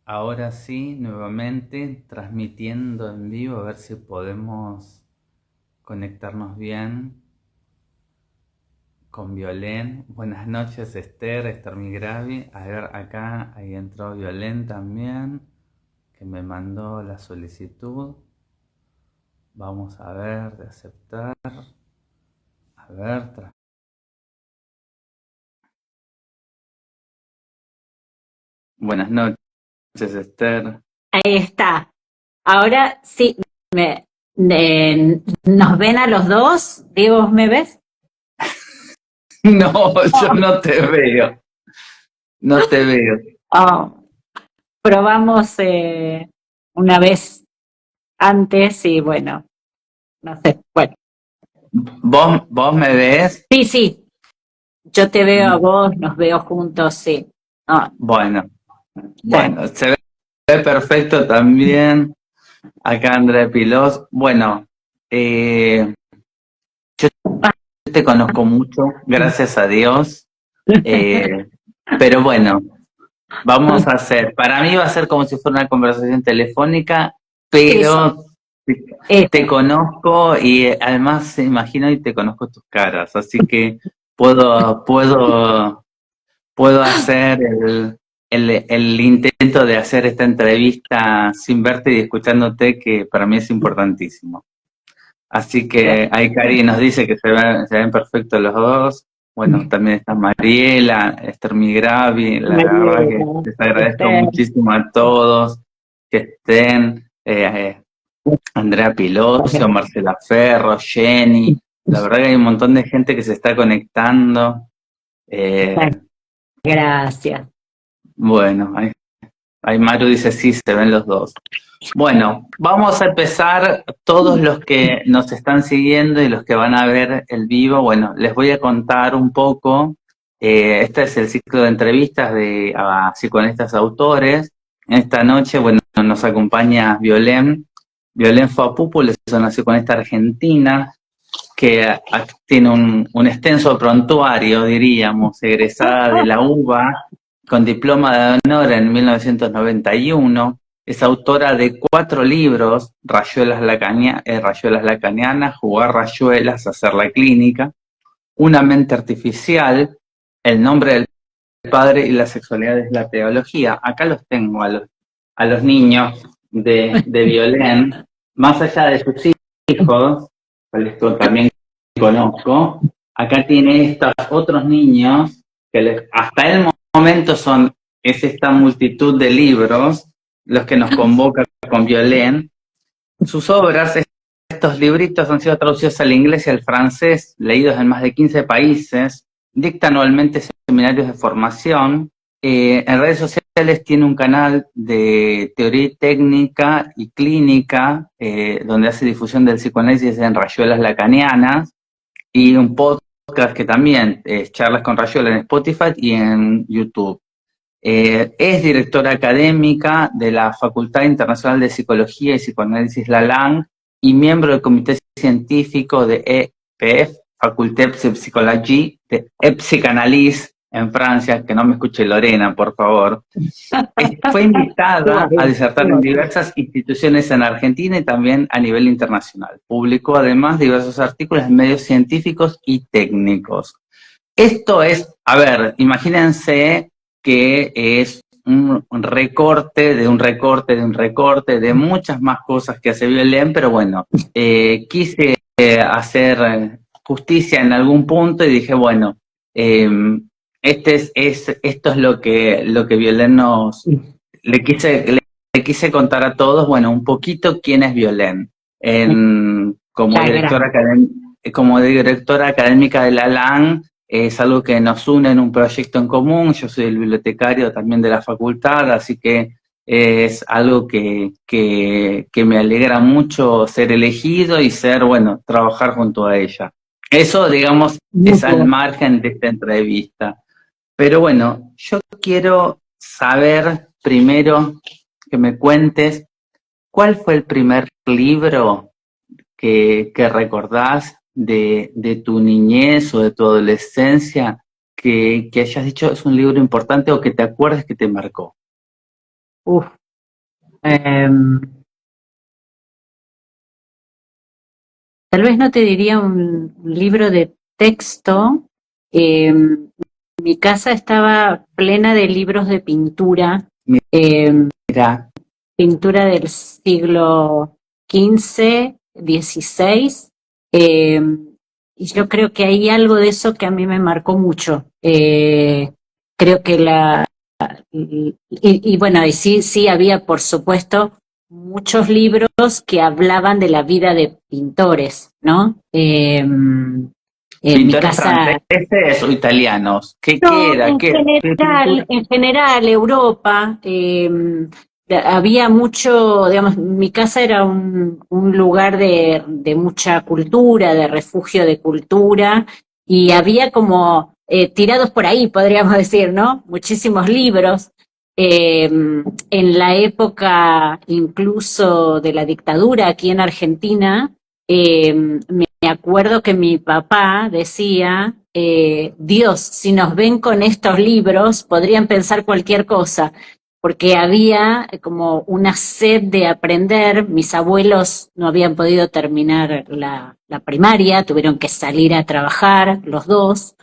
Ahora sí, nuevamente transmitiendo en vivo, a ver si podemos conectarnos bien con Violén. Buenas noches, Esther Migravi. A ver, acá, ahí entró Violén también, que me mandó la solicitud. Vamos a ver, de aceptar. A ver, buenas noches, Esther. Ahí está. Ahora sí, ¿nos ven a los dos? Diego, ¿vos me ves? No, yo no te veo, no te veo. Oh, probamos una vez antes y bueno, no sé. Bueno, ¿Vos me ves? sí, sí, yo te veo a vos, nos veo juntos, sí. Ah, Bueno, sí. bueno, se ve perfecto también. Acá Andrea Pilos. Bueno, eh, yo te conozco mucho, gracias a Dios. eh, pero bueno, vamos a hacer. Para mí va a ser como si fuera una conversación telefónica, Eso, pero te eso. conozco y además imagino y te conozco tus caras, así que puedo hacer el intento de hacer esta entrevista sin verte y escuchándote, que para mí es importantísimo. Así que ahí Cari nos dice que se ven perfectos los dos. Bueno, también está Mariela, Esther Migravi. La verdad que Mariela, les agradezco Esther, muchísimo a todos que estén. Andrea Pilocio, Marcela Ferro, Jenny. La verdad que hay un montón de gente que se está conectando. Eh, gracias. bueno, ahí Maru dice sí, se ven los dos. Bueno, vamos a empezar. Todos los que nos están siguiendo y los que van a ver el vivo, bueno, les voy a contar un poco. Este es el ciclo de entrevistas a psicoanalistas autores. Esta noche, bueno, nos acompaña Violén. Violén Fapupu es una psicoanalista argentina que tiene un extenso prontuario, diríamos, egresada de la UBA, con diploma de honor en 1991. Es autora de 4 libros: Rayuelas Lacanianas, Jugar Rayuelas, Hacer la Clínica, Una Mente Artificial, El Nombre del Padre y la Sexualidad es la Teología. Acá los tengo a los niños de Violén, más allá de sus hijos, cuales también conozco. Acá tiene estos otros niños que hasta el momento es esta multitud de libros los que nos convoca con Violén. Sus obras, estos libritos, han sido traducidos al inglés y al francés, leídos en más de 15 países, dicta anualmente seminarios de formación. En redes sociales tiene un canal de teoría técnica y clínica, donde hace difusión del psicoanálisis en Rayuelas Lacanianas, y un podcast que también es Charlas con Rayuela en Spotify y en YouTube. Es directora académica de la Facultad Internacional de Psicología y Psicoanálisis LALANG y miembro del comité científico de EPF, Faculté de Psychologie de Psychanalyse en Francia, que no me escuche Lorena, por favor. Fue invitada a disertar en diversas instituciones en Argentina y también a nivel internacional. Publicó además diversos artículos en medios científicos y técnicos. Esto es, a ver, imagínense que es un recorte de un recorte de un recorte de muchas más cosas que hace Violén, pero bueno, quise hacer justicia en algún punto y dije, bueno, eh, esto es lo que Violén le quise contar a todos, bueno, un poquito quién es Violén. Muchas gracias. Como directora académica de la LAN, es algo que nos une en un proyecto en común. Yo soy el bibliotecario también de la facultad, así que es algo que me alegra mucho ser elegido y bueno, trabajar junto a ella. Eso, digamos, es al margen de esta entrevista. Pero bueno, yo quiero saber primero que me cuentes cuál fue el primer libro que recordás de tu niñez o de tu adolescencia, que hayas dicho es un libro importante o que te acuerdes que te marcó. uf, em, tal vez no te diría un libro de texto. Mi casa estaba plena de libros de pintura, Mira, pintura del siglo XV, XVI, eh, y yo creo que hay algo de eso que a mí me marcó mucho. Creo que y bueno, y sí, sí había, por supuesto, muchos libros que hablaban de la vida de pintores, ¿no? En mi ¿pintores casa. franceses o italianos? ¿Qué No, era? ¿Qué pintura? en general, Europa, había mucho, digamos, mi casa era un lugar de mucha cultura, de refugio de cultura, y había como tirados por ahí, podríamos decir, ¿no? Muchísimos libros. En la época incluso de la dictadura aquí en Argentina, me acuerdo que mi papá decía, Dios, si nos ven con estos libros, podrían pensar cualquier cosa, porque había como una sed de aprender. Mis abuelos no habían podido terminar la primaria, tuvieron que salir a trabajar los dos,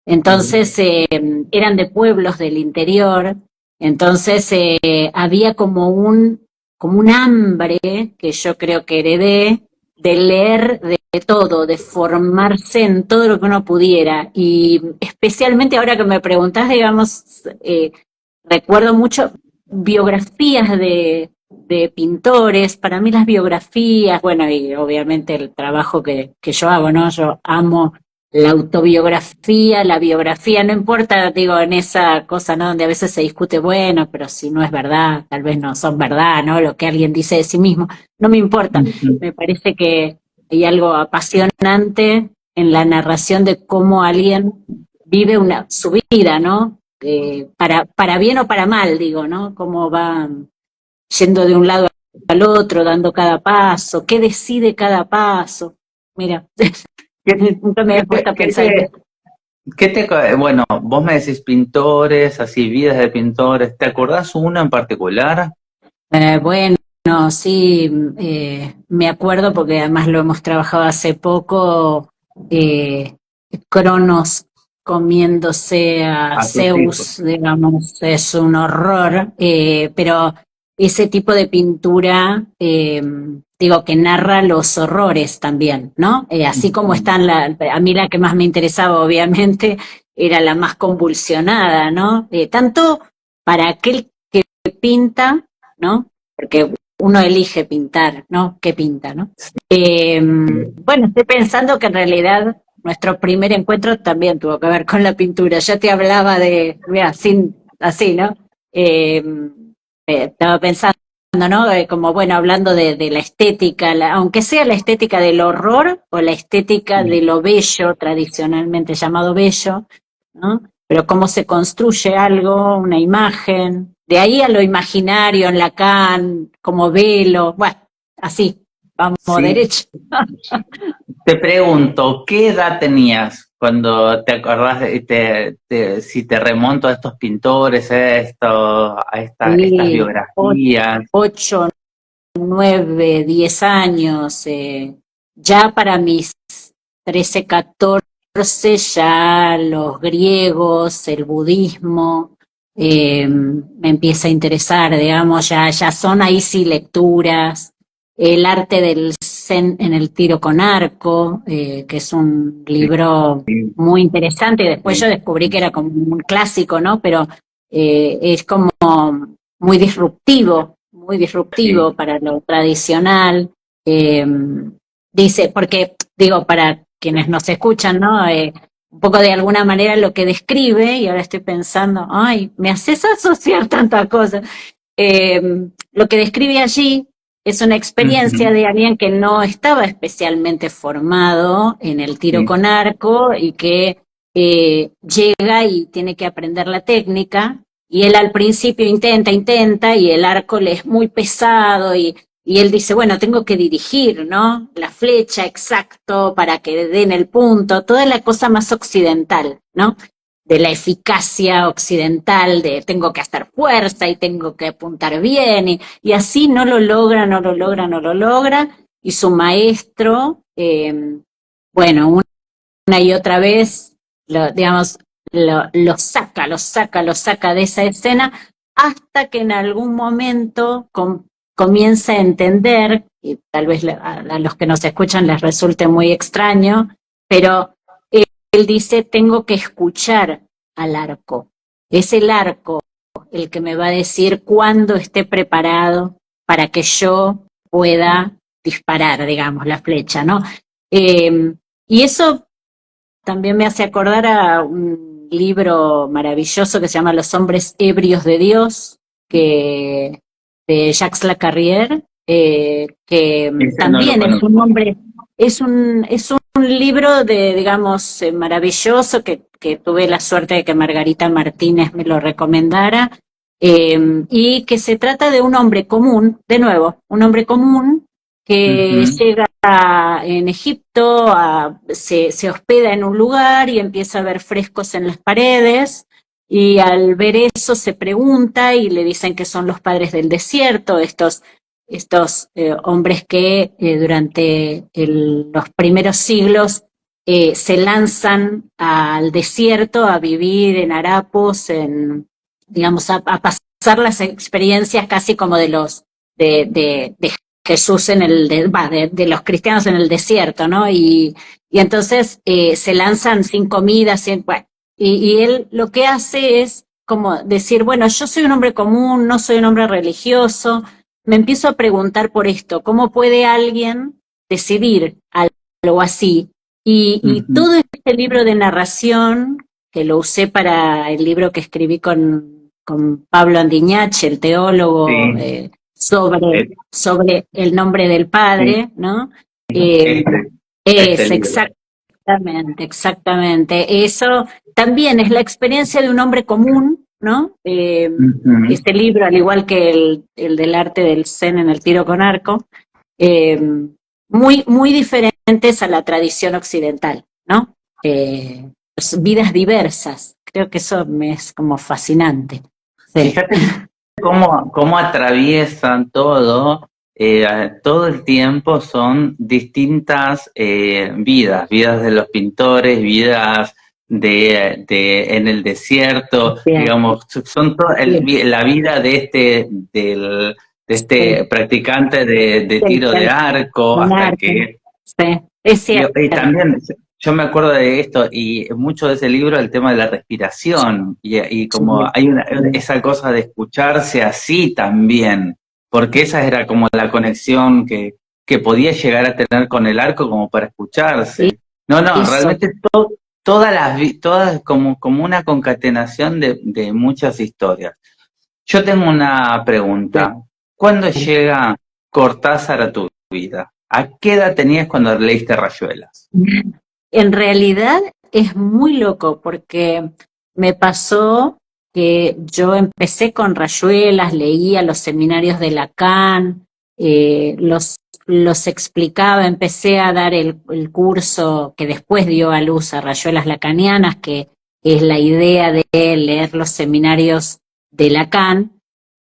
entonces eran de pueblos del interior, entonces había como un hambre que yo creo que heredé de leer de todo, de formarse en todo lo que uno pudiera. Y especialmente ahora que me preguntás, digamos, recuerdo mucho biografías de pintores. Para mí las biografías, bueno, y obviamente el trabajo que yo hago, ¿no? Yo amo la autobiografía, la biografía, no importa, digo, en esa cosa, ¿no? Donde a veces se discute, bueno, pero si no es verdad, tal vez no son verdad, ¿no? Lo que alguien dice de sí mismo, no me importa. Ujú. Me parece que hay algo apasionante en la narración de cómo alguien vive su vida, ¿no? Para bien o para mal, digo, ¿no? Cómo va yendo de un lado al otro, dando cada paso, qué decide cada paso. Mira, nunca me ¿Qué había puesto te, a qué pensar en te- esto. bueno, vos me decís pintores, así, vidas de pintores, ¿te acordás uno en particular? Bueno, sí, me acuerdo porque además lo hemos trabajado hace poco, eh, Cronos comiéndose a A tus hijos. Zeus, digamos, es un horror, pero ese tipo de pintura, digo, que narra los horrores también, ¿no? Así como Ujú. están, a mí la que más me interesaba, obviamente, era la más convulsionada, ¿no? Tanto para aquel que pinta, ¿no? Porque uno elige pintar, ¿no? ¿Qué pinta, no? Bueno, estoy pensando que en realidad nuestro primer encuentro también tuvo que ver con la pintura. Ya te hablaba mira, así, ¿no? Eh, Estaba pensando, ¿no? Como, bueno, hablando de la estética, aunque sea la estética del horror o la estética de lo bello, tradicionalmente llamado bello, ¿no? Pero cómo se construye algo, una imagen, de ahí a lo imaginario en Lacan, como velo, bueno, así, vamos Sí, derecho. te pregunto, ¿qué edad tenías cuando te acordás si te remonto a estos pintores, estas Sí, biografías? 8, 9, 10 años, ya para mis 13, 14, ya los griegos, el budismo, me empieza a interesar, digamos, ya son ahí sí lecturas, el arte del zen en el tiro con arco, que es un Sí, libro sí, muy interesante, y después yo sí. descubrí que era como un clásico, ¿no? Pero es como muy Sí. disruptivo para lo tradicional. Eh, Dice, porque digo, para quienes nos escuchan, ¿no? Un poco de alguna manera lo que describe, y ahora estoy pensando, ay, me haces asociar tantas cosas. Eh, lo que describe allí es una experiencia Ujú. de alguien que no estaba especialmente formado en el tiro Sí, con arco y que llega y tiene que aprender la técnica, y él al principio intenta, y el arco le es muy pesado, y él dice, bueno, tengo que dirigir, ¿no? La flecha exacto para que den el punto, toda la cosa más occidental, ¿no? de la eficacia occidental, de tengo que hacer fuerza y tengo que apuntar bien, y así no lo logra, no lo logra, no lo logra, y su maestro, bueno, una y otra vez, digamos, lo saca de esa escena, hasta que en algún momento comienza a entender, y tal vez a los que nos escuchan les resulte muy extraño, pero él dice, tengo que escuchar al arco. Es el arco el que me va a decir cuándo esté preparado para que yo pueda disparar, digamos, la flecha, ¿no? Y eso también me hace acordar a un libro maravilloso que se llama Los hombres ebrios de Dios, de Jacques Lacarrière, que también es un hombre, es un libro de, digamos, maravilloso, que tuve la suerte de que Margarita Martínez me lo recomendara, y que se trata de un hombre común, de nuevo, un hombre común que llega en Egipto, se hospeda en un lugar y empieza a ver frescos en las paredes, y al ver eso se pregunta y le dicen que son los padres del desierto, estos hombres que durante los primeros siglos se lanzan al desierto a vivir en harapos, digamos, a pasar las experiencias casi como de Jesús de los cristianos en el desierto, ¿no? Y entonces se lanzan sin comida, bueno, y él lo que hace es como decir, bueno, yo soy un hombre común, no soy un hombre religioso, me empiezo a preguntar por esto, ¿cómo puede alguien decidir algo así? Y todo este libro de narración, que lo usé para el libro que escribí con Pablo Andiñach, el teólogo, sobre el nombre del Padre, ¿no? Exactamente. Eso también es la experiencia de un hombre común, ¿no? Este libro, al igual que el del arte del Zen en el tiro con arco, muy, muy diferentes a la tradición occidental, ¿no? Vidas diversas. Creo que eso me es como fascinante. Sí. Fíjate cómo atraviesan todo el tiempo son distintas vidas de los pintores, vidas en el desierto, digamos, son la vida de este practicante de tiro de arco, hasta que... Sí, es cierto. Y también, yo me acuerdo de esto, y mucho de ese libro, el tema de la respiración, y como hay esa cosa de escucharse así también, porque esa era como la conexión que podía llegar a tener con el arco como para escucharse. Realmente todas como una concatenación de muchas historias. Yo tengo una pregunta. ¿Cuándo llega Cortázar a tu vida? ¿A qué edad tenías cuando leíste Rayuelas? En realidad es muy loco, porque me pasó que yo empecé con Rayuelas, leía los seminarios de Lacan, los explicaba, empecé a dar el curso que después dio a luz a Rayuelas Lacanianas, que es la idea de leer los seminarios de Lacan.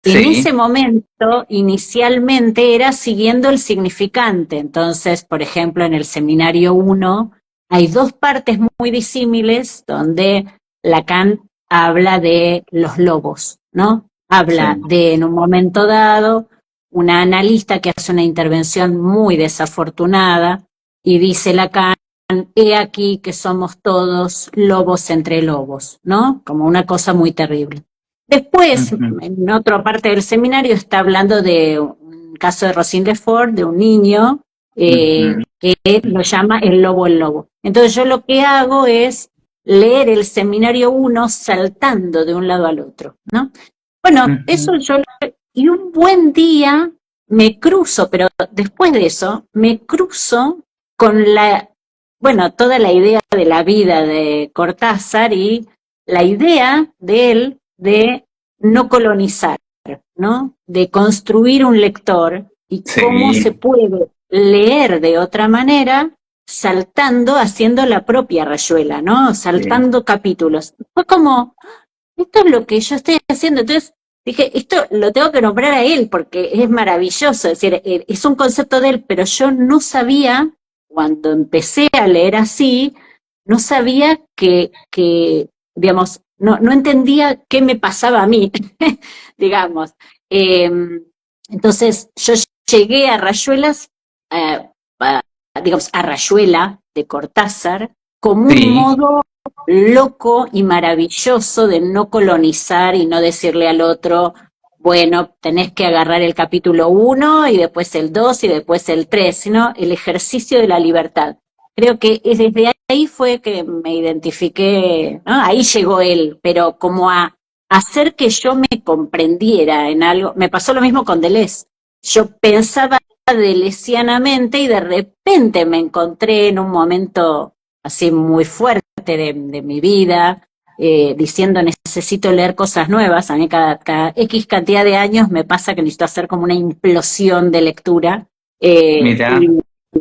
Sí. En ese momento, inicialmente, era siguiendo el significante. Entonces, por ejemplo, en el seminario 1 hay dos partes muy disímiles donde Lacan habla de los lobos, ¿no? Habla de, en un momento dado, una analista que hace una intervención muy desafortunada y dice Lacan, he aquí que somos todos lobos entre lobos, ¿no? Como una cosa muy terrible. Después, en otra parte del seminario, está hablando de un caso de Rosine Lefort, de un niño que lo llama el lobo. Entonces yo lo que hago es leer el seminario 1 saltando de un lado al otro, ¿no? Bueno, eso y un buen día me cruzo, pero después de eso, me cruzo con toda la idea de la vida de Cortázar y la idea de él de no colonizar, ¿no? De construir un lector y cómo se puede leer de otra manera saltando, haciendo la propia rayuela, ¿no? Saltando capítulos. Fue como, esto es lo que yo estoy haciendo. Entonces dije, esto lo tengo que nombrar a él porque es maravilloso. Es decir, es un concepto de él, pero yo no sabía, cuando empecé a leer así, no sabía que digamos, no entendía qué me pasaba a mí, digamos. Eh, entonces yo llegué a Rayuelas, digamos, a Rayuela de Cortázar, como un Sí, modo loco y maravilloso de no colonizar y no decirle al otro, bueno, tenés que agarrar el capítulo 1 y después el 2 y después el 3, sino el ejercicio de la libertad. Creo que desde ahí fue que me identifiqué, ¿no? Ahí llegó él, pero como a hacer que yo me comprendiera en algo. Me pasó lo mismo con Deleuze. Yo pensaba deleuzianamente y de repente me encontré en un momento así muy fuerte de mi vida, diciendo necesito leer cosas nuevas. A mí cada X cantidad de años me pasa que necesito hacer como una implosión de lectura. mira,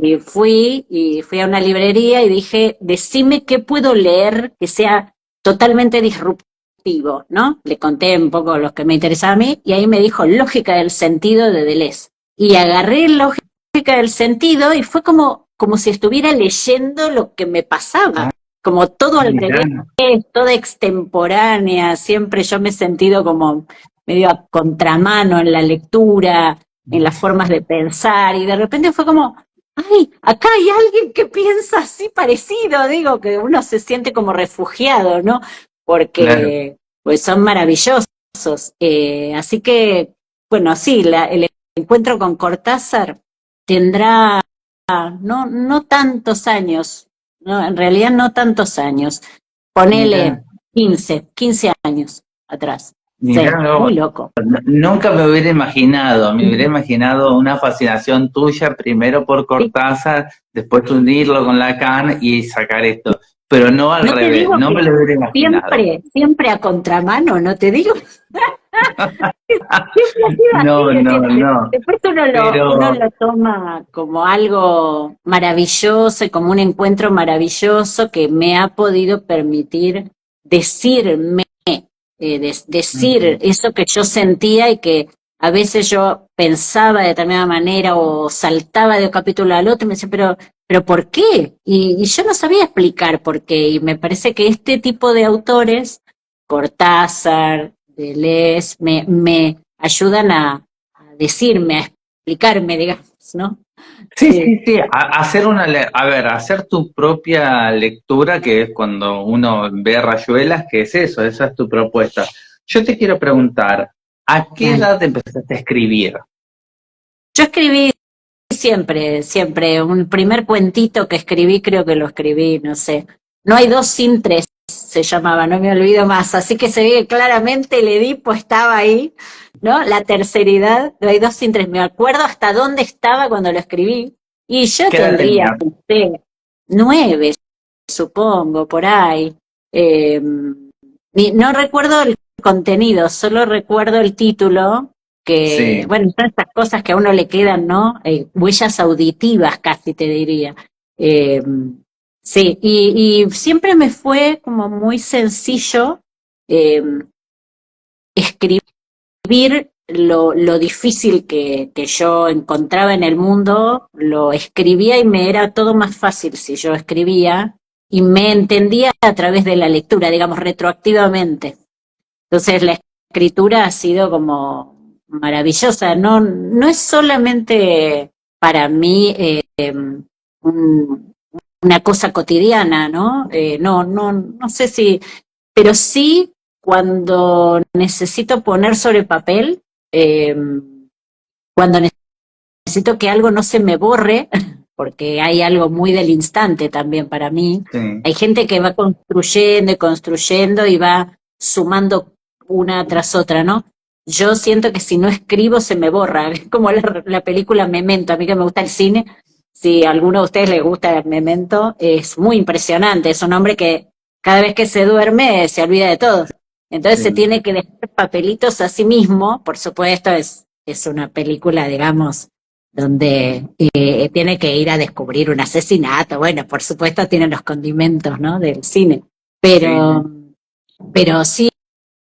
Y fui a una librería y dije, decime qué puedo leer que sea totalmente disruptivo, ¿no? Le conté un poco lo que me interesaba a mí y ahí me dijo Lógica del sentido de Deleuze. Y agarré Lógica del sentido y fue como si estuviera leyendo lo que me pasaba, como todo al mira, revés, toda extemporánea, siempre yo me he sentido como medio a contramano en la lectura, en las formas de pensar, y de repente fue como, ay, acá hay alguien que piensa así parecido, digo, que uno se siente como refugiado, ¿no? claro. Porque pues son maravillosos. Así que, bueno, sí, el encuentro con Cortázar tendrá no tantos años, no, en realidad no tantos años, Mira, ponele 15 años atrás. mira, Sí, no, muy loco. nunca me hubiera imaginado una fascinación tuya primero por Sí, Cortázar, después unirlo con Lacan y sacar esto, pero no al no te revés, digo no me que lo hubiera imaginado. siempre a contramano, no te digo. Siempre ha sido así, No, es no, decir, no, después uno pero lo toma como algo maravilloso y como un encuentro maravilloso que me ha podido permitir decirme, decir ujú, eso que yo sentía y que a veces yo pensaba de determinada manera o saltaba de un capítulo al otro y me decía, pero ¿por qué? Y yo no sabía explicar por qué. Y me parece que este tipo de autores, Cortázar, Deleuze, me ayudan a decirme, a explicarme, digamos, ¿no? sí, Sí. sí, sí, hacer a ver, hacer tu propia lectura, que es cuando uno ve rayuelas, que es eso, esa es tu propuesta. Yo te quiero preguntar, ¿a qué Dale. edad empezaste a escribir? Yo escribí siempre, un primer cuentito que escribí, creo que lo escribí, no sé. No hay dos sin tres, se llamaba, no me olvido más. Así que se ve que claramente el Edipo estaba ahí, ¿no? La terceridad, no hay dos sin tres. Me acuerdo hasta dónde estaba cuando lo escribí. Y yo ¿Qué edad tendría, tenías? no sé, 9, supongo, por ahí. No recuerdo el contenido, solo recuerdo el título, que, Sí, bueno, son estas cosas que a uno le quedan, ¿no? Huellas auditivas, casi te diría. Eh, sí, y siempre me fue como muy sencillo eh, escribir lo difícil que yo encontraba en el mundo, lo escribía y me era todo más fácil si yo escribía y me entendía a través de la lectura, digamos, retroactivamente. Entonces la escritura ha sido como maravillosa, no es solamente para mí un- una cosa cotidiana, ¿no? No sé si, pero sí cuando necesito poner sobre papel, eh, cuando necesito que algo no se me borre, porque hay algo muy del instante también para mí. sí. Hay gente que va construyendo y construyendo y va sumando una tras otra, ¿no? Yo siento que si no escribo se me borra, es como la película Memento, a mí que me gusta el cine, si a alguno de ustedes les gusta Memento, es muy impresionante, es un hombre que cada vez que se duerme se olvida de todo, entonces se Sí. tiene que dejar papelitos a sí mismo, por supuesto es una película, digamos, donde tiene que ir a descubrir un asesinato. Bueno, por supuesto tiene los condimentos, ¿no?, del cine, pero, pero sí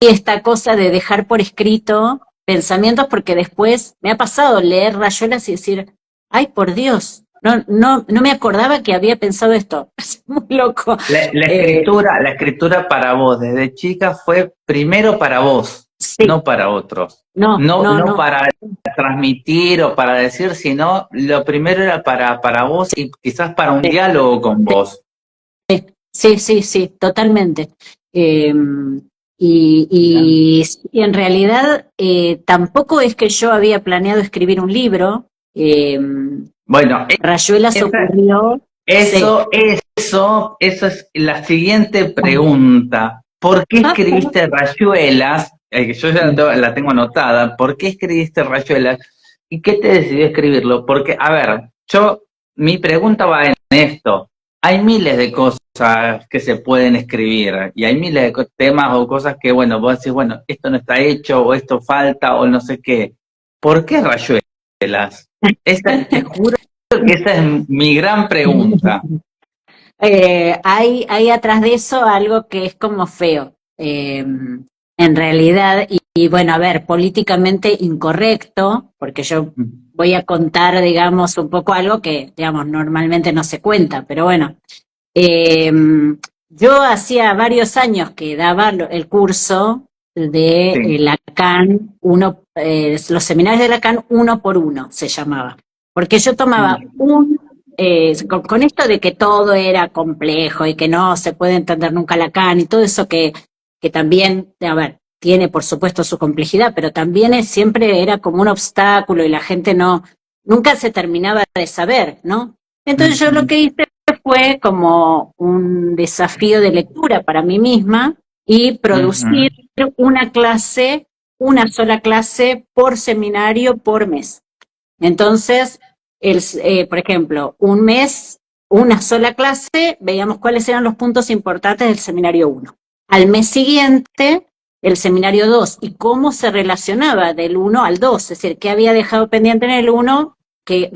esta cosa de dejar por escrito pensamientos, porque después me ha pasado leer Rayuelas y decir, ay, por Dios, no me acordaba que había pensado esto. Es muy loco. La escritura para vos desde chica fue primero para vos, Sí, no para otros. no. No para transmitir o para decir, sino lo primero era para vos y quizás para un diálogo con vos. Sí, totalmente. Y en realidad tampoco es que yo había planeado escribir un libro. Bueno, Rayuelas ocurrió. Eso es la siguiente pregunta. ¿Por qué escribiste Rayuelas? Que yo ya la tengo anotada. ¿Por qué escribiste Rayuelas? ¿Y qué te decidió escribirlo? Porque, a ver, mi pregunta va en esto. Hay miles de cosas que se pueden escribir y hay miles de temas o cosas que, bueno, vos decís, bueno, esto no está hecho o esto falta o no sé qué. ¿Por qué Rayuelas? Te juro que esa es mi gran pregunta. Hay atrás de eso algo que es como feo, en realidad, y bueno, a ver, políticamente incorrecto, porque yo voy a contar, digamos, un poco algo que, digamos, normalmente no se cuenta, pero bueno, yo hacía varios años que daba el curso de Lacan, los seminarios de Lacan 1 por 1 se llamaba, porque yo tomaba con esto de que todo era complejo y que no se puede entender nunca Lacan y todo eso que también, a ver, tiene por supuesto su complejidad, pero también siempre era como un obstáculo y la gente nunca se terminaba de saber, ¿no? Entonces yo lo que hice fue como un desafío de lectura para mí misma y producir una sola clase por seminario por mes. Entonces, por ejemplo, un mes, una sola clase, veíamos cuáles eran los puntos importantes del seminario 1. Al mes siguiente, el seminario 2 y cómo se relacionaba del 1 al 2, es decir, qué había dejado pendiente en el 1 que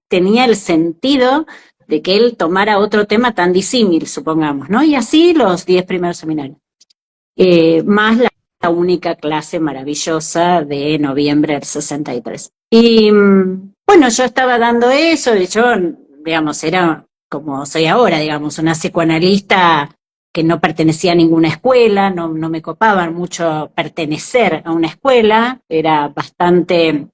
tenía el sentido de que él tomara otro tema tan disímil, supongamos, ¿no? Y así los 10 primeros seminarios. Más la única clase maravillosa de noviembre del 63. Y bueno, yo estaba dando eso, y yo, digamos, era como soy ahora, digamos, una psicoanalista que no pertenecía a ninguna escuela, no me copaban mucho pertenecer a una escuela, era bastante,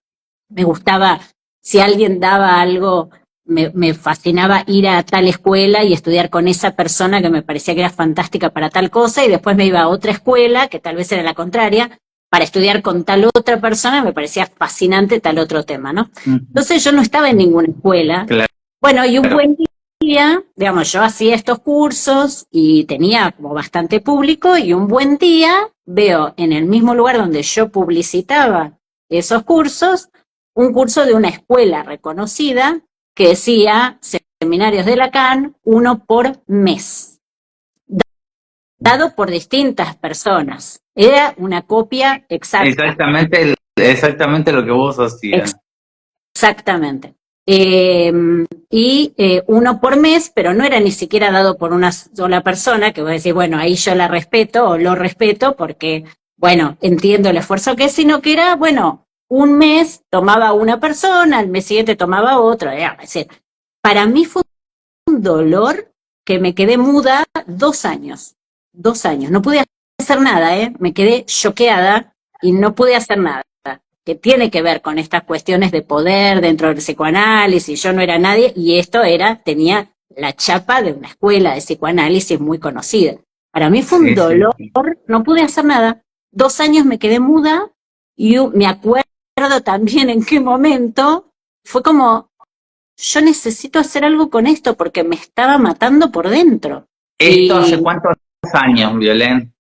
me gustaba, si alguien daba algo, me fascinaba ir a tal escuela y estudiar con esa persona que me parecía que era fantástica para tal cosa, y después me iba a otra escuela, que tal vez era la contraria, para estudiar con tal otra persona, me parecía fascinante tal otro tema, ¿no? Entonces yo no estaba en ninguna escuela. Claro. Bueno, y un buen día, digamos, yo hacía estos cursos y tenía como bastante público, y un buen día veo en el mismo lugar donde yo publicitaba esos cursos, un curso de una escuela reconocida que decía seminarios de Lacan 1 por mes, dado por distintas personas. Era una copia exacta. Exactamente lo que vos hacías. Exactamente. Y 1 por mes, pero no era ni siquiera dado por una sola persona, que voy a decir, bueno, ahí yo la respeto o lo respeto porque, bueno, entiendo el esfuerzo que es, sino que era, bueno, un mes tomaba una persona, al mes siguiente tomaba otro. Es decir, para mí fue un dolor que me quedé muda 2 años. 2 años. No pude hacer nada, me quedé choqueada y no pude hacer nada. Que tiene que ver con estas cuestiones de poder dentro del psicoanálisis. Yo no era nadie y esto tenía la chapa de una escuela de psicoanálisis muy conocida. Para mí fue un dolor, no pude hacer nada. 2 años me quedé muda y me acuerdo también en qué momento fue como, yo necesito hacer algo con esto porque me estaba matando por dentro. ¿Esto hace cuántos años, Violén?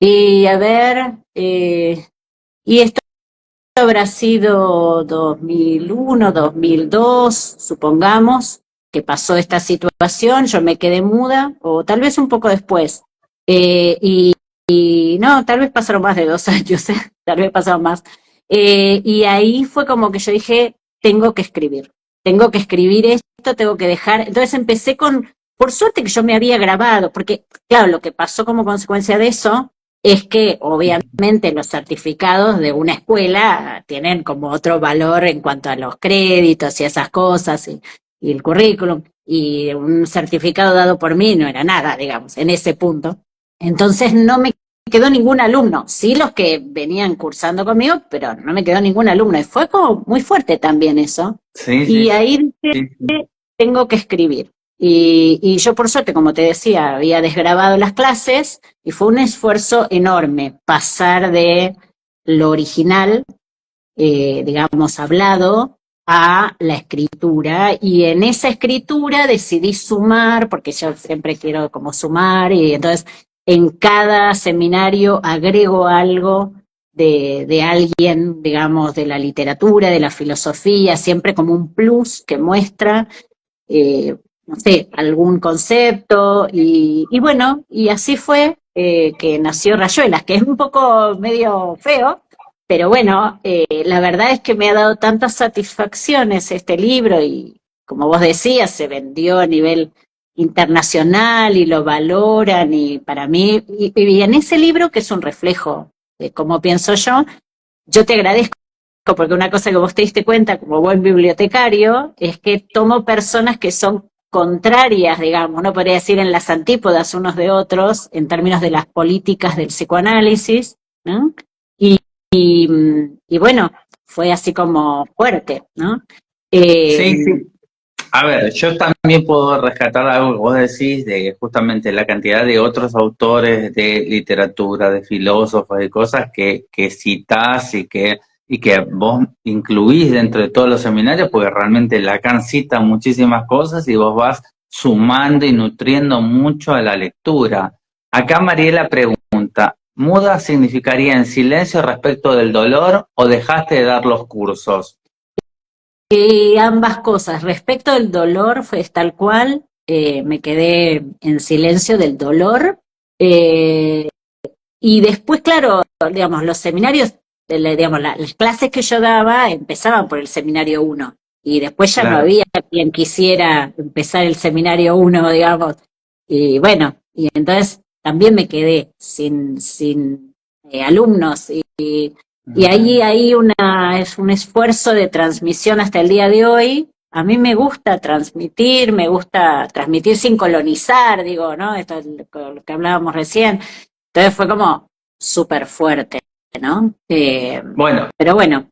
Y a ver, y esto habrá sido 2001, 2002, supongamos, que pasó esta situación, yo me quedé muda, o tal vez un poco después. Y no, tal vez pasaron más de 2 años, tal vez pasaron más. Y ahí fue como que yo dije, tengo que escribir esto, tengo que dejar. Entonces empecé por suerte que yo me había grabado, porque claro, lo que pasó como consecuencia de eso es que obviamente los certificados de una escuela tienen como otro valor en cuanto a los créditos y esas cosas y el currículum, y un certificado dado por mí no era nada, digamos, en ese punto. Entonces no me quedó ningún alumno, sí los que venían cursando conmigo, pero no me quedó ningún alumno, y fue como muy fuerte también eso. Sí, Y sí, ahí sí, sí. tengo que escribir. Y yo por suerte, como te decía, había desgrabado las clases y fue un esfuerzo enorme pasar de lo original, digamos, hablado, a la escritura. Y en esa escritura decidí sumar, porque yo siempre quiero como sumar, y entonces en cada seminario agrego algo de alguien, digamos, de la literatura, de la filosofía, siempre como un plus que muestra no sé, algún concepto, y bueno, y así fue que nació Rayuelas, que es un poco medio feo, pero bueno, la verdad es que me ha dado tantas satisfacciones este libro, y como vos decías, se vendió a nivel internacional y lo valoran, y para mí, y en ese libro, que es un reflejo de cómo pienso yo te agradezco, porque una cosa que vos te diste cuenta como buen bibliotecario es que tomo personas que son contrarias, digamos, no podría decir en las antípodas unos de otros, en términos de las políticas del psicoanálisis, ¿no? Y, y bueno, fue así como fuerte, ¿no? Eh, Sí, sí. A ver, yo también puedo rescatar algo que vos decís de justamente la cantidad de otros autores de literatura, de filósofos, de cosas que citás y que vos incluís dentro de todos los seminarios, porque realmente Lacan cita muchísimas cosas y vos vas sumando y nutriendo mucho a la lectura. Acá Mariela pregunta, ¿muda significaría en silencio respecto del dolor o dejaste de dar los cursos? ambas cosas. Respecto al dolor, fue tal cual, me quedé en silencio del dolor. Eh, y después, claro, digamos, los seminarios, digamos, las clases que yo daba empezaban por el seminario uno, y después ya no Claro. había quien quisiera empezar el seminario uno, digamos. Y bueno, y entonces también me quedé sin alumnos. Y ahí hay es un esfuerzo de transmisión hasta el día de hoy. A mí me gusta transmitir sin colonizar, digo, ¿no? Esto es lo que hablábamos recién. Entonces fue como súper fuerte, ¿no? Bueno, Pero bueno,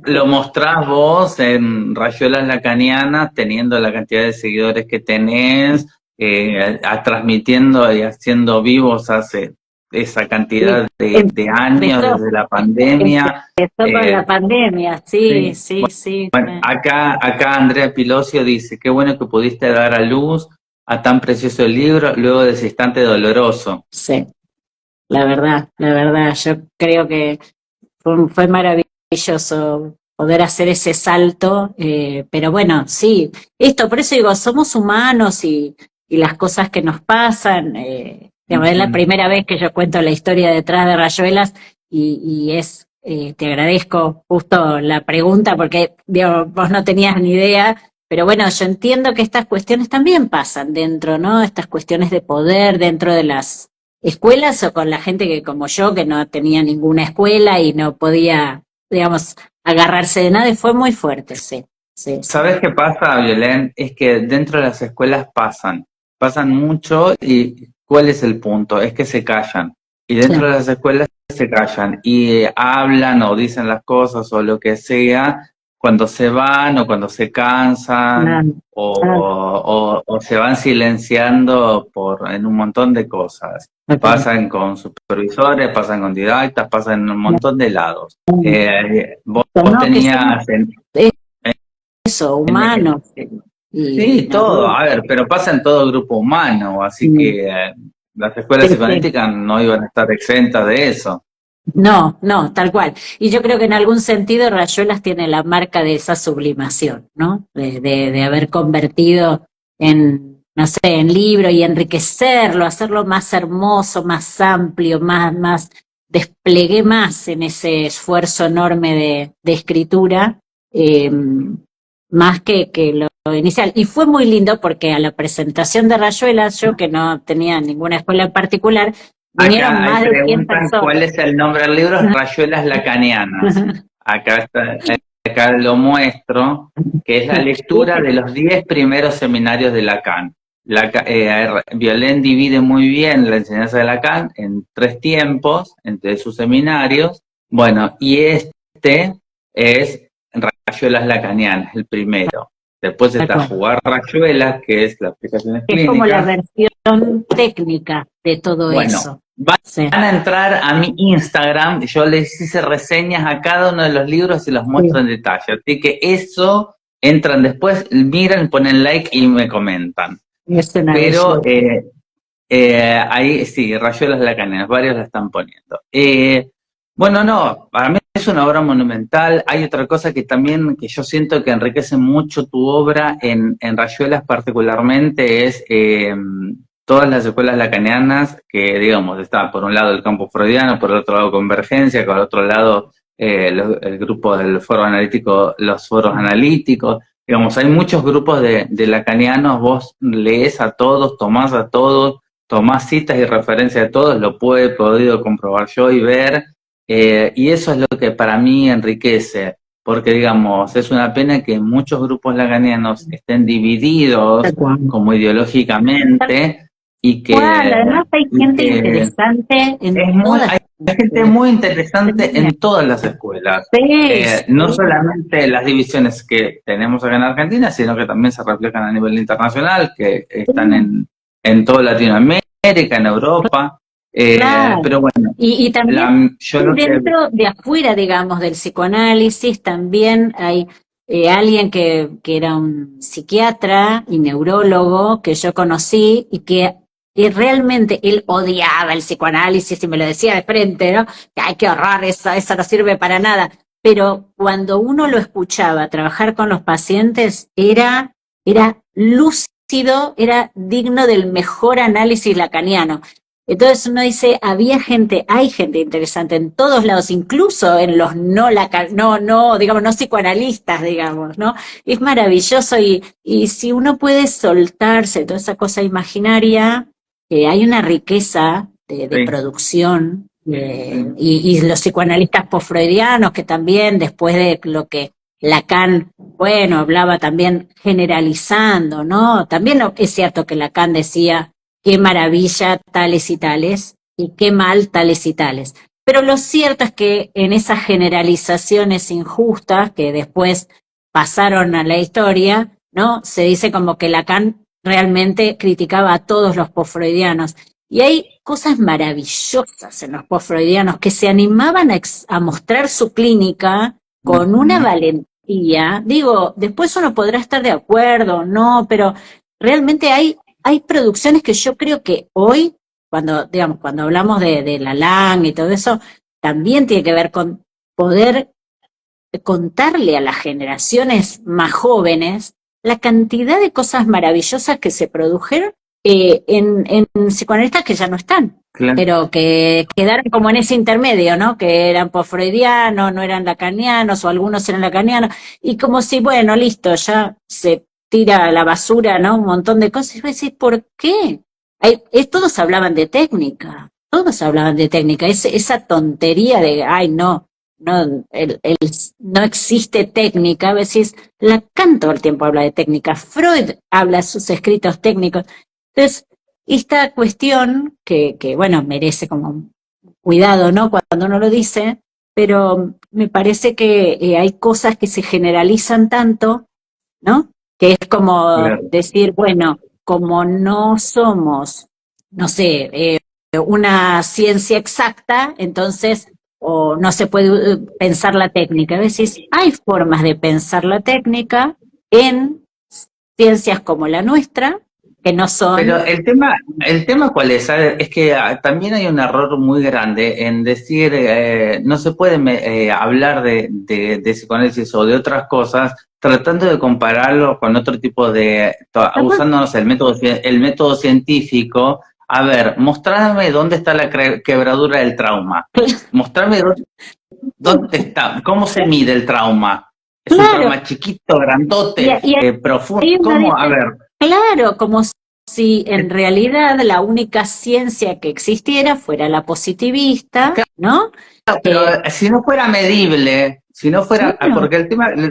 lo mostrás vos en Rayuelas Lacanianas, teniendo la cantidad de seguidores que tenés, transmitiendo y haciendo vivos hace esa cantidad de años empezó, desde la pandemia. empezó con la pandemia, sí, Sí. sí, sí. Acá Andrea Pilosio dice, qué bueno que pudiste dar a luz a tan precioso libro luego de ese instante doloroso. Sí, la verdad, yo creo que fue maravilloso poder hacer ese salto, pero bueno, sí, por eso digo, somos humanos, y las cosas que nos pasan, digamos, es la Ujú. primera vez que yo cuento la historia detrás de Rayuelas, te agradezco justo la pregunta, porque digamos, vos no tenías ni idea, pero bueno, yo entiendo que estas cuestiones también pasan dentro, ¿no? Estas cuestiones de poder dentro de las escuelas, o con la gente que como yo, que no tenía ninguna escuela y no podía, digamos, agarrarse de nada, y fue muy fuerte, sí, sí, sí. ¿Sabes qué pasa, Violén? Es que dentro de las escuelas pasan mucho y ¿cuál es el punto? Es que se callan. Y Sí, dentro de las escuelas se callan y hablan o dicen las cosas o lo que sea cuando se van o cuando se cansan claro, claro, o se van silenciando en un montón de cosas. total. Pasan con supervisores, pasan con didactas, pasan en un montón de lados. Vos No, que tenías somos eso, en, humanos, y sí, no, todo, a ver, pero pasa en todo grupo humano, así sí, que las escuelas sí. psicoanalíticas no iban a estar exentas de eso. No, no, tal cual. Y yo creo que en algún sentido Rayuelas tiene la marca de esa sublimación, ¿no? De haber convertido no sé, en libro, y enriquecerlo, hacerlo más hermoso, más amplio, desplegué más en ese esfuerzo enorme de escritura. más que lo inicial. Y fue muy lindo porque a la presentación de Rayuela, yo que no tenía ninguna escuela en particular, vinieron Acá más de 100 preguntan personas. cuál es el nombre del libro, Rayuelas Lacanianas. Acá está, acá lo muestro, que es la lectura de los 10 primeros seminarios de Lacan. Violén divide muy bien la enseñanza de Lacan en 3 tiempos entre sus seminarios. Bueno, y este es Rayuelas Lacanianas, el primero. Después está Jugar Rayuelas, que es las aplicaciones clínicas. Es como la versión técnica de todo eso. Van a entrar a mi Instagram, yo les hice reseñas a cada uno de los libros y los muestro en detalle. Así que eso, entran después, miran, ponen like y me comentan. Pero ahí sí, Rayuelas Lacanianas, varios la están poniendo. Bueno, no, para mí es una obra monumental. Hay otra cosa que también, que yo siento que enriquece mucho tu obra en Rayuelas particularmente, es todas las escuelas lacanianas, que digamos, está por un lado el campo freudiano, por el otro lado Convergencia, por el otro lado el grupo del foro analítico, los foros analíticos. Digamos, hay muchos grupos de lacanianos, vos lees a todos, tomás citas y referencias de todos, lo he podido comprobar yo y ver. Y eso es lo que para mí enriquece, porque digamos, es una pena que muchos grupos lacanianos estén divididos como ideológicamente y que... además hay gente interesante en todas. Hay gente muy interesante en todas las escuelas, no solamente las divisiones que tenemos acá en Argentina, sino que también se reflejan a nivel internacional, que están en toda Latinoamérica, en Europa. Claro. Pero bueno, y también dentro de afuera, digamos, del psicoanálisis, también hay alguien que era un psiquiatra y neurólogo que yo conocí y que realmente él odiaba el psicoanálisis y me lo decía de frente, ¿no? Que hay que ahorrar, eso no sirve para nada. Pero cuando uno lo escuchaba trabajar con los pacientes, era lúcido, era digno del mejor análisis lacaniano. Entonces uno dice, hay gente interesante en todos lados, incluso en los digamos, no psicoanalistas, digamos, ¿no? Es maravilloso y si uno puede soltarse toda esa cosa imaginaria, hay una riqueza de producción, y los psicoanalistas postfreudianos que también, después de lo que Lacan, bueno, hablaba también generalizando, ¿no? También es cierto que Lacan decía, qué maravilla tales y tales, y qué mal tales y tales. Pero lo cierto es que en esas generalizaciones injustas que después pasaron a la historia, ¿no? Se dice como que Lacan realmente criticaba a todos los postfreudianos. Y hay cosas maravillosas en los postfreudianos que se animaban a mostrar su clínica con una valentía. Digo, después uno podrá estar de acuerdo, no, pero realmente hay producciones que yo creo que hoy, cuando hablamos de Lalang y todo eso, también tiene que ver con poder contarle a las generaciones más jóvenes la cantidad de cosas maravillosas que se produjeron en psicoanalistas que ya no están, pero que quedaron como en ese intermedio, ¿no? Que eran postfreudianos, no eran lacanianos, o algunos eran lacanianos, y como si, bueno, listo, ya se tira a la basura, ¿no? Un montón de cosas. Y yo decía, ¿por qué? Todos hablaban de técnica, esa tontería de, ay, no existe técnica. A veces Lacan todo el tiempo habla de técnica, Freud habla de sus escritos técnicos. Entonces, esta cuestión que bueno, merece como cuidado, ¿no? Cuando uno lo dice, pero me parece que hay cosas que se generalizan tanto, ¿no? Que es como decir, bueno, como no somos, no sé, una ciencia exacta, entonces, o no se puede pensar la técnica. A veces hay formas de pensar la técnica en ciencias como la nuestra, que no son... Pero el tema ¿cuál es? Es que también hay un error muy grande en decir, no se puede hablar de psicoanálisis o de otras cosas tratando de compararlo con otro tipo usándonos el método científico. A ver, mostrarme dónde está la quebradura del trauma. Mostrarme dónde está, cómo se mide el trauma. es un Claro, trauma chiquito, grandote, profundo. ahí uno ¿Cómo? A dice, ver, claro, como si en realidad la única ciencia que existiera fuera la positivista, ¿no? pero Eh, si no fuera medible, si no fuera, bueno, porque el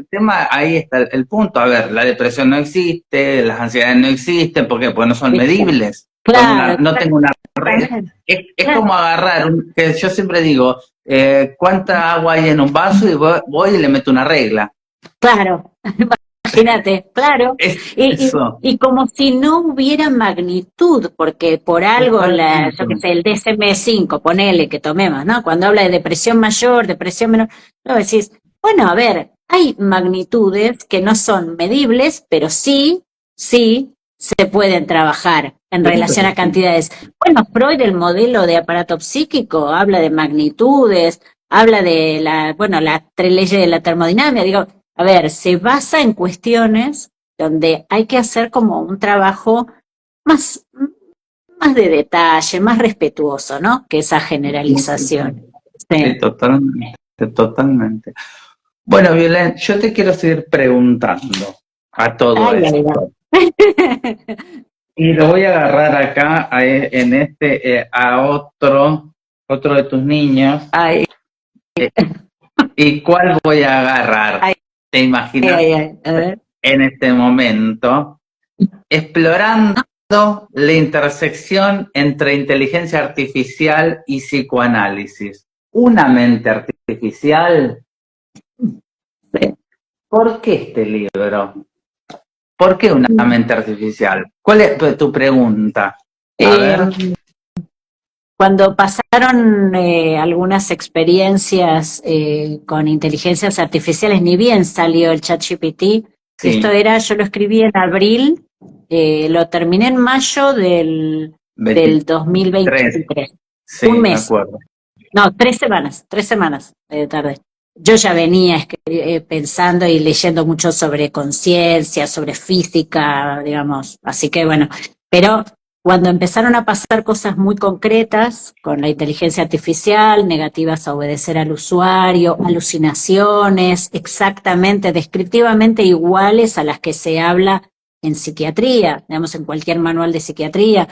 tema ahí está el punto. A ver, la depresión no existe, las ansiedades no existen, ¿por qué? Pues no son ¿viste? medibles. Claro, No tengo una regla. exactamente. Es Claro, como agarrar, que yo siempre digo, ¿cuánta agua hay en un vaso? Y voy y le meto una regla. claro, imagínate, claro. Es Y, eso, y como si no hubiera magnitud, porque por algo, yo totalmente. qué sé, el DSM-5, ponele que tomemos, ¿no? Cuando habla de depresión mayor, depresión menor, no decís, bueno, a ver, hay magnitudes que no son medibles, pero sí se pueden trabajar en Seguro relación que a sí. cantidades. Bueno, Freud, el modelo de aparato psíquico, habla de magnitudes, habla de las tres leyes de la termodinámica, digo, a ver, se basa en cuestiones donde hay que hacer como un trabajo más, más de detalle, más respetuoso, ¿no? Que esa generalización. Sí, Sí. totalmente, totalmente. Bueno, Violet, yo te quiero seguir preguntando a todo Ay, ay, esto. Y lo voy a agarrar acá en a otro de tus niños. ay, ¿Y cuál voy a agarrar? ay, ¿Te imaginas ay, ay, a ver. en este momento? Explorando la intersección entre inteligencia artificial y psicoanálisis. Una mente artificial. Sí. ¿Por qué este libro? ¿Por qué una mente artificial? ¿Cuál es tu pregunta? A Eh, ver. Cuando pasaron algunas experiencias con inteligencias artificiales, ni bien salió el ChatGPT, esto Sí, era, yo lo escribí en abril, lo terminé en mayo del 23. 2023, un Sí, me mes, acuerdo. no, 3 semanas tarde. Yo ya venía pensando y leyendo mucho sobre conciencia, sobre física, digamos, así que bueno, pero cuando empezaron a pasar cosas muy concretas con la inteligencia artificial, negativas a obedecer al usuario, alucinaciones exactamente, descriptivamente iguales a las que se habla en psiquiatría, digamos, en cualquier manual de psiquiatría,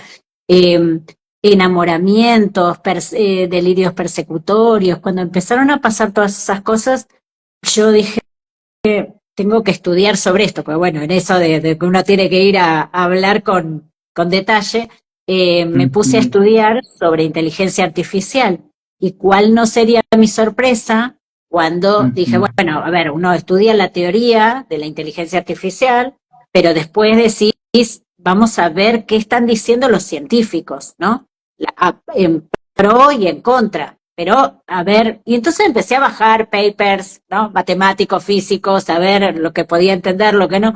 eh, enamoramientos, delirios persecutorios, cuando empezaron a pasar todas esas cosas, yo dije, tengo que estudiar sobre esto, porque bueno, en eso de que uno tiene que ir a hablar con detalle, me puse a Ujú, estudiar sobre inteligencia artificial. Y cuál no sería mi sorpresa cuando dije, ujú. bueno, a ver, uno estudia la teoría de la inteligencia artificial, pero después decís, vamos a ver qué están diciendo los científicos, ¿no? En pro y en contra. Pero, a ver, y entonces empecé a bajar papers, ¿no? Matemáticos, físicos, a ver lo que podía entender, lo que no.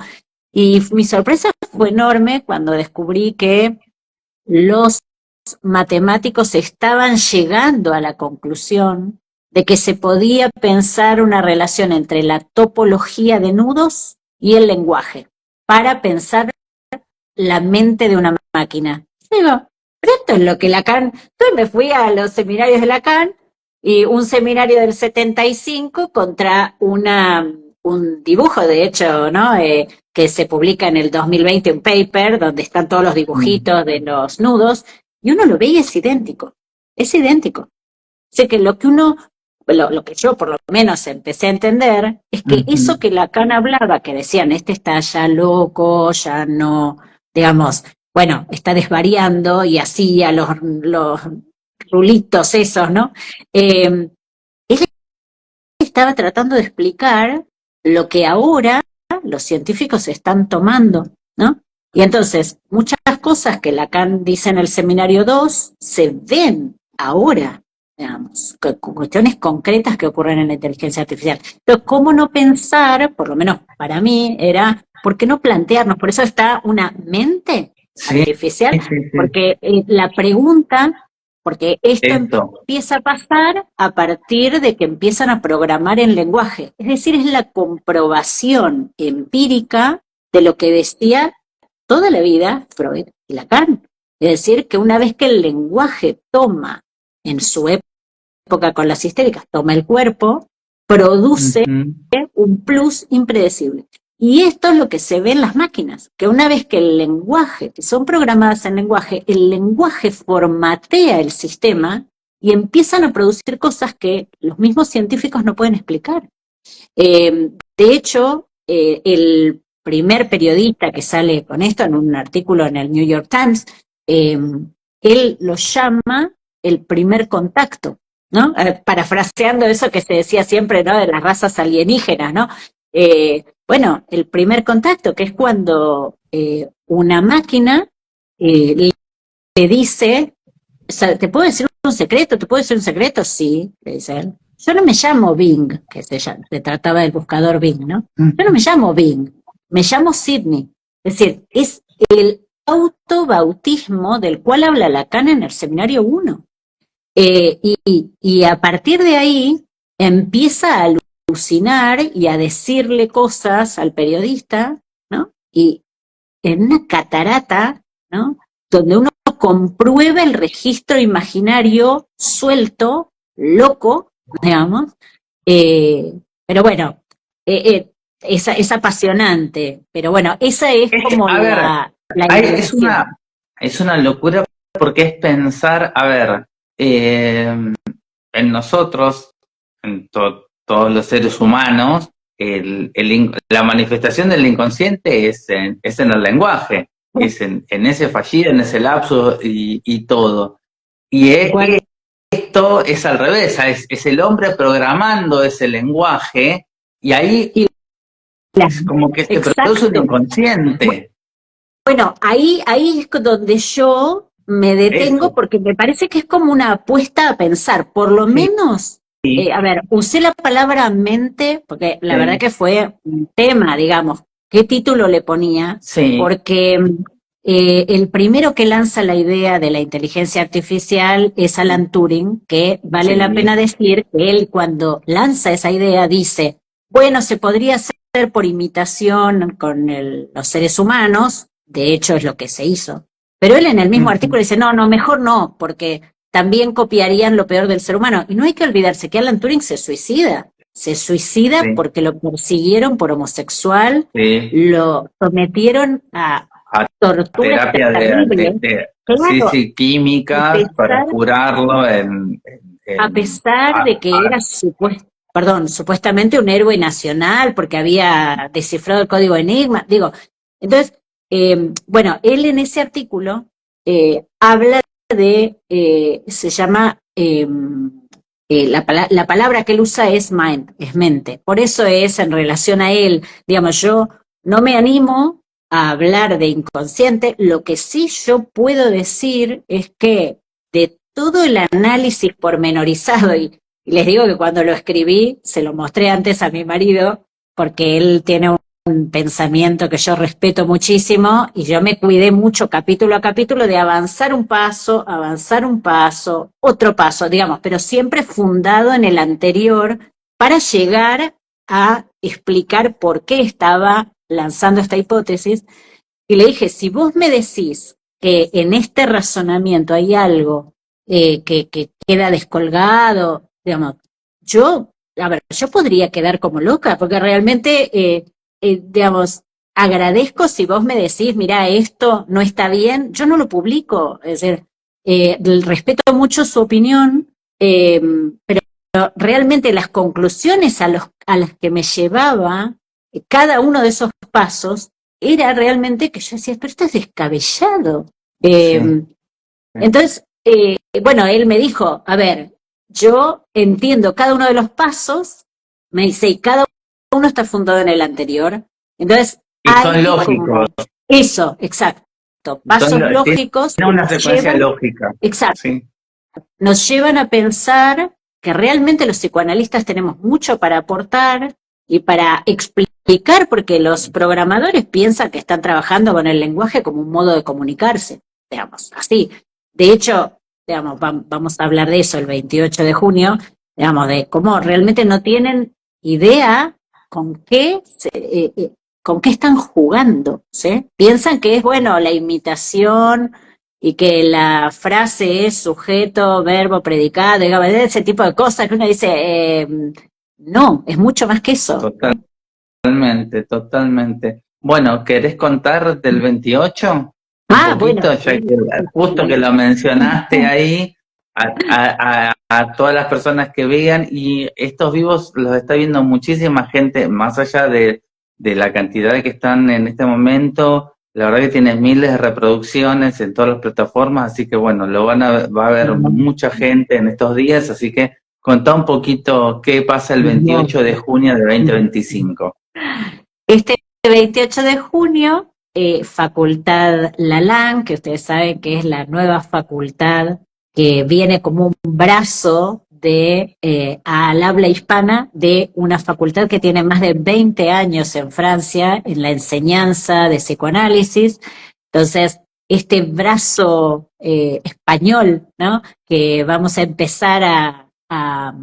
Y mi sorpresa fue enorme cuando descubrí que los matemáticos estaban llegando a la conclusión de que se podía pensar una relación entre la topología de nudos y el lenguaje para pensar la mente de una máquina. Digo, pero esto es lo que Lacan, entonces me fui a los seminarios de Lacan y un seminario del 75 contra un dibujo, de hecho, ¿no? Que se publica en el 2020, un paper donde están todos los dibujitos de los nudos, y uno lo ve y es idéntico, es idéntico. Sé que lo que yo por lo menos empecé a entender, es que eso Ujú. que Lacan hablaba, que decían, este está ya loco, ya no, digamos, bueno, está desvariando y hacía los rulitos esos, ¿no? Él estaba tratando de explicar lo que ahora los científicos están tomando, ¿no? Y entonces, muchas cosas que Lacan dice en el seminario 2 se ven ahora, digamos, con cuestiones concretas que ocurren en la inteligencia artificial. Pero, ¿cómo no pensar, por lo menos para mí, era, ¿por qué no plantearnos? Por eso está una mente Sí, artificial, sí, sí. porque la pregunta, porque esto Eso. empieza a pasar a partir de que empiezan a programar en lenguaje. Es decir, es la comprobación empírica de lo que decía toda la vida Freud y Lacan. Es decir, que una vez que el lenguaje toma, en su época con las histéricas, toma el cuerpo, produce un plus impredecible. Y esto es lo que se ve en las máquinas, que una vez que el lenguaje, que son programadas en lenguaje, el lenguaje formatea el sistema y empiezan a producir cosas que los mismos científicos no pueden explicar. De hecho, el primer periodista que sale con esto en un artículo en el New York Times, él lo llama el primer contacto, ¿no? Parafraseando eso que se decía siempre, ¿no? De las razas alienígenas, ¿no? Bueno, el primer contacto, que es cuando una máquina le dice, o sea, ¿te puedo decir un secreto? ¿Te puedo decir un secreto? Sí, le dice él. Yo no me llamo Bing, que se trataba del buscador Bing, ¿no? Yo no me llamo Bing, me llamo Sidney. Es decir, es el autobautismo del cual habla Lacan en el seminario 1. Y a partir de ahí empieza a alucinar y a decirle cosas al periodista, ¿no? Y en una catarata, ¿no? Donde uno comprueba el registro imaginario suelto, loco, digamos, pero bueno, es apasionante, pero bueno, esa es como la es una locura porque es pensar, a ver, en nosotros, en todos los seres humanos, la manifestación del inconsciente es en el lenguaje, es en ese fallido, en ese lapso y todo. Y esto es al revés, es el hombre programando ese lenguaje y ahí es como que se produce un inconsciente. Bueno, ahí es donde yo me detengo porque me parece que es como una apuesta a pensar, por lo menos, a ver, usé la palabra mente porque la verdad que fue un tema, digamos, ¿qué título le ponía? Porque el primero que lanza la idea de la inteligencia artificial es Alan Turing, que vale la pena decir que él cuando lanza esa idea dice, bueno, se podría hacer por imitación con los seres humanos, de hecho es lo que se hizo, pero él en el mismo artículo dice, no, mejor no, porque también copiarían lo peor del ser humano, y no hay que olvidarse que Alan Turing se suicida porque lo persiguieron por homosexual, lo sometieron a tortura terapia química para curarlo a pesar de que era supuestamente un héroe nacional porque había descifrado el código Enigma, digo, entonces, bueno, él en ese artículo habla de, se llama, la palabra que él usa es mind, es mente, por eso es en relación a él, digamos, yo no me animo a hablar de inconsciente, lo que sí yo puedo decir es que de todo el análisis pormenorizado, y les digo que cuando lo escribí, se lo mostré antes a mi marido, porque él tiene un pensamiento que yo respeto muchísimo, y yo me cuidé mucho capítulo a capítulo de avanzar un paso, otro paso, digamos, pero siempre fundado en el anterior, para llegar a explicar por qué estaba lanzando esta hipótesis, y le dije, si vos me decís que en este razonamiento hay algo que queda descolgado, digamos, yo podría quedar como loca, porque realmente, digamos, agradezco si vos me decís, mira, esto no está bien, yo no lo publico, es decir, respeto mucho su opinión, pero realmente las conclusiones a las que me llevaba cada uno de esos pasos era realmente que yo decía, pero esto es descabellado. Entonces, bueno, él me dijo, a ver, yo entiendo cada uno de los pasos, me dice, y cada uno está fundado en el anterior. Entonces, y son lógicos. Eso, exacto. Pasos lógicos. Tiene una secuencia lógica. Exacto. Sí. Nos llevan a pensar que realmente los psicoanalistas tenemos mucho para aportar y para explicar, porque los programadores piensan que están trabajando con el lenguaje como un modo de comunicarse, digamos, así. De hecho, digamos, vamos a hablar de eso el 28 de junio, digamos, de cómo realmente no tienen idea con qué están jugando, ¿sí? Piensan que es, bueno, la imitación y que la frase es sujeto, verbo, predicado, digamos, ese tipo de cosas que uno dice, No, es mucho más que eso. Totalmente, totalmente. Bueno, ¿querés contar del 28? Un Bueno, poquito, ya que justo que lo mencionaste ahí, a todas las personas que vean, y estos vivos los está viendo muchísima gente, más allá de la cantidad que están en este momento, la verdad que tiene miles de reproducciones en todas las plataformas, así que bueno, va a ver mucha gente en estos días, así que contá un poquito qué pasa el 28 de junio de 2025. Este 28 de junio, Facultad Lalang, que ustedes saben que es la nueva facultad que viene como un brazo al habla hispana de una facultad que tiene más de 20 años en Francia en la enseñanza de psicoanálisis. Entonces, este brazo español, ¿no?, que vamos a empezar a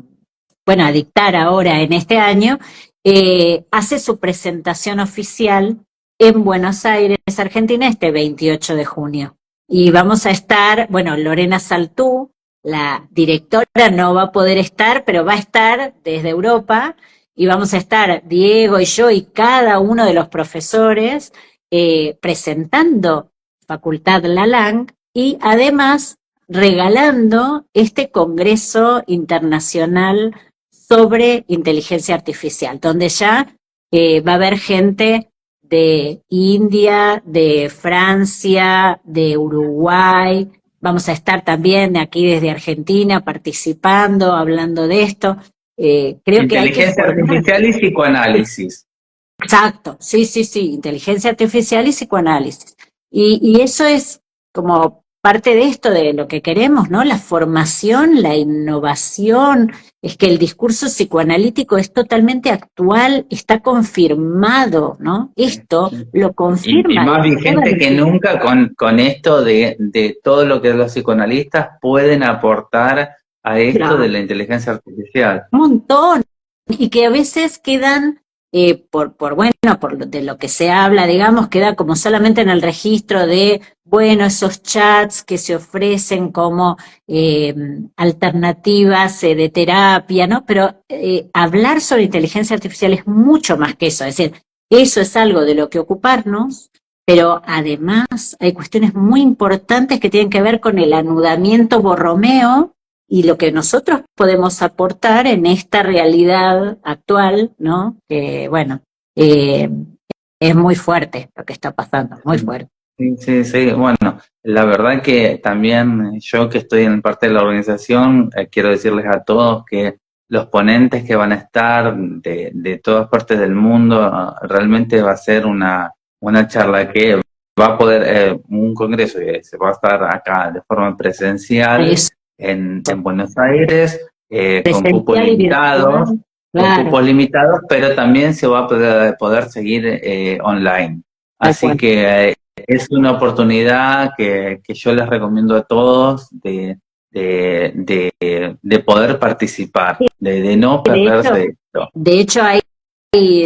dictar ahora en este año, hace su presentación oficial en Buenos Aires, Argentina, este 28 de junio. Y vamos a estar, bueno, Lorena Saltú, la directora, no va a poder estar, pero va a estar desde Europa, y vamos a estar Diego y yo y cada uno de los profesores presentando Facultad Lalang y además regalando este Congreso Internacional sobre Inteligencia Artificial, donde ya va a haber gente de India, de Francia, de Uruguay. Vamos a estar también aquí desde Argentina participando, hablando de esto. Creo que hay que Inteligencia artificial y psicoanálisis. Exacto, sí, sí, sí, inteligencia artificial y psicoanálisis. Y eso es como parte de esto, de lo que queremos, ¿no? La formación, la innovación, es que el discurso psicoanalítico es totalmente actual, está confirmado, ¿no? Esto lo confirma. Y más vigente que nunca con esto de todo lo que los psicoanalistas pueden aportar a esto de la inteligencia artificial. Un montón. Y que a veces quedan, por de lo que se habla, digamos, queda como solamente en el registro de, bueno, esos chats que se ofrecen como alternativas de terapia, ¿no? Pero hablar sobre inteligencia artificial es mucho más que eso, es decir, eso es algo de lo que ocuparnos, pero además hay cuestiones muy importantes que tienen que ver con el anudamiento Borromeo y lo que nosotros podemos aportar en esta realidad actual, ¿no? Que, bueno, es muy fuerte lo que está pasando, muy fuerte. Sí, sí, sí. Bueno, la verdad que también yo que estoy en parte de la organización, quiero decirles a todos que los ponentes que van a estar de todas partes del mundo, realmente va a ser una charla que va a poder, un congreso que se va a estar acá de forma presencial en Buenos Aires, con cupos limitados. Claro. Con cupos limitados, pero también se va a poder seguir online. Así que es una oportunidad que yo les recomiendo a todos de poder participar, de no perderse esto. De hecho, hay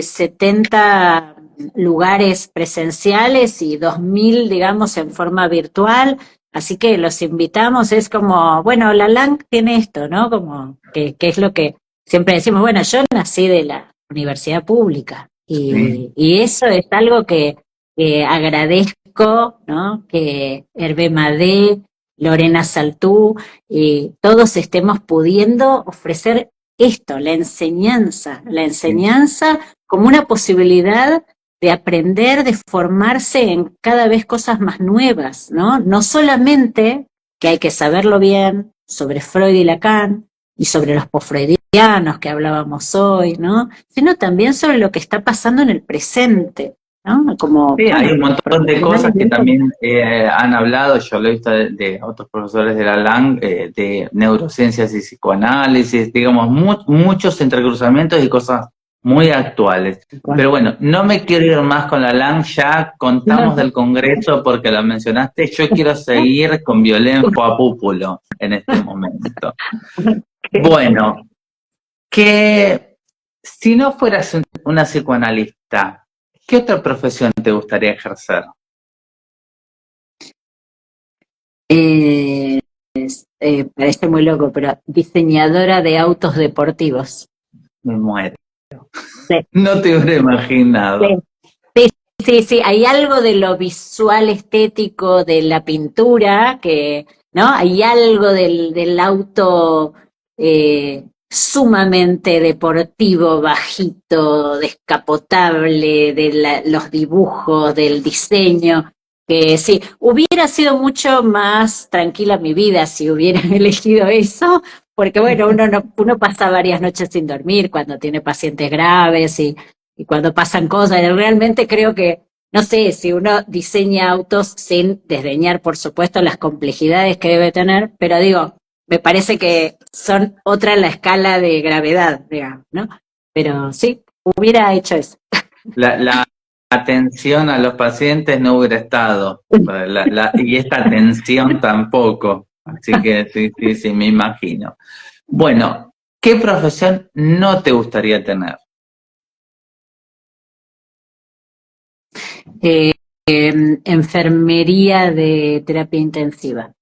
70 lugares presenciales y 2.000, digamos, en forma virtual. Así que los invitamos, es como, bueno, la LANC tiene esto, ¿no? Como que es lo que siempre decimos, bueno, yo nací de la universidad pública y eso es algo que agradezco, ¿no? Que Hervé Madé, Lorena Saltú, todos estemos pudiendo ofrecer esto, la enseñanza como una posibilidad de aprender, de formarse en cada vez cosas más nuevas, ¿no? No solamente que hay que saberlo bien sobre Freud y Lacan y sobre los posfreudianos que hablábamos hoy, ¿no? Sino también sobre lo que está pasando en el presente, ¿no? Como, sí, hay un montón de cosas que también han hablado, yo lo he visto de otros profesores de la LAN, de neurociencias y psicoanálisis, digamos, muchos entrecruzamientos y cosas muy actuales. Pero bueno, no me quiero ir más con la LAN, ya contamos del Congreso porque lo mencionaste, yo quiero seguir con Violén Foapúpulo en este momento. Bueno, que si no fueras una psicoanalista, ¿qué otra profesión te gustaría ejercer? Parece muy loco, pero diseñadora de autos deportivos. Me muero. Sí. No te hubiera imaginado. Sí, hay algo de lo visual estético de la pintura que, ¿no? Hay algo del auto sumamente deportivo, bajito, descapotable, de los dibujos, del diseño, que sí, hubiera sido mucho más tranquila mi vida si hubiera elegido eso, porque bueno, uno pasa varias noches sin dormir cuando tiene pacientes graves y cuando pasan cosas. Realmente creo que, no sé, si uno diseña autos sin desdeñar, por supuesto, las complejidades que debe tener, pero digo, me parece que son otra en la escala de gravedad, digamos, ¿no? Pero sí, hubiera hecho eso. La atención a los pacientes no hubiera estado, y esta atención tampoco. Así que sí, me imagino. Bueno, ¿qué profesión no te gustaría tener? Enfermería de terapia intensiva.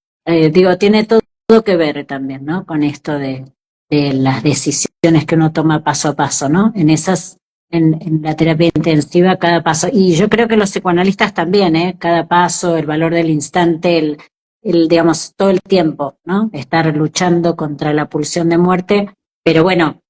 Digo, tiene todo que ver también, ¿no? Con esto de las decisiones que uno toma paso a paso, ¿no? En la terapia intensiva, cada paso. Y yo creo que los psicoanalistas también, ¿eh? Cada paso, el valor del instante, digamos, todo el tiempo, ¿no? Estar luchando contra la pulsión de muerte. Pero bueno,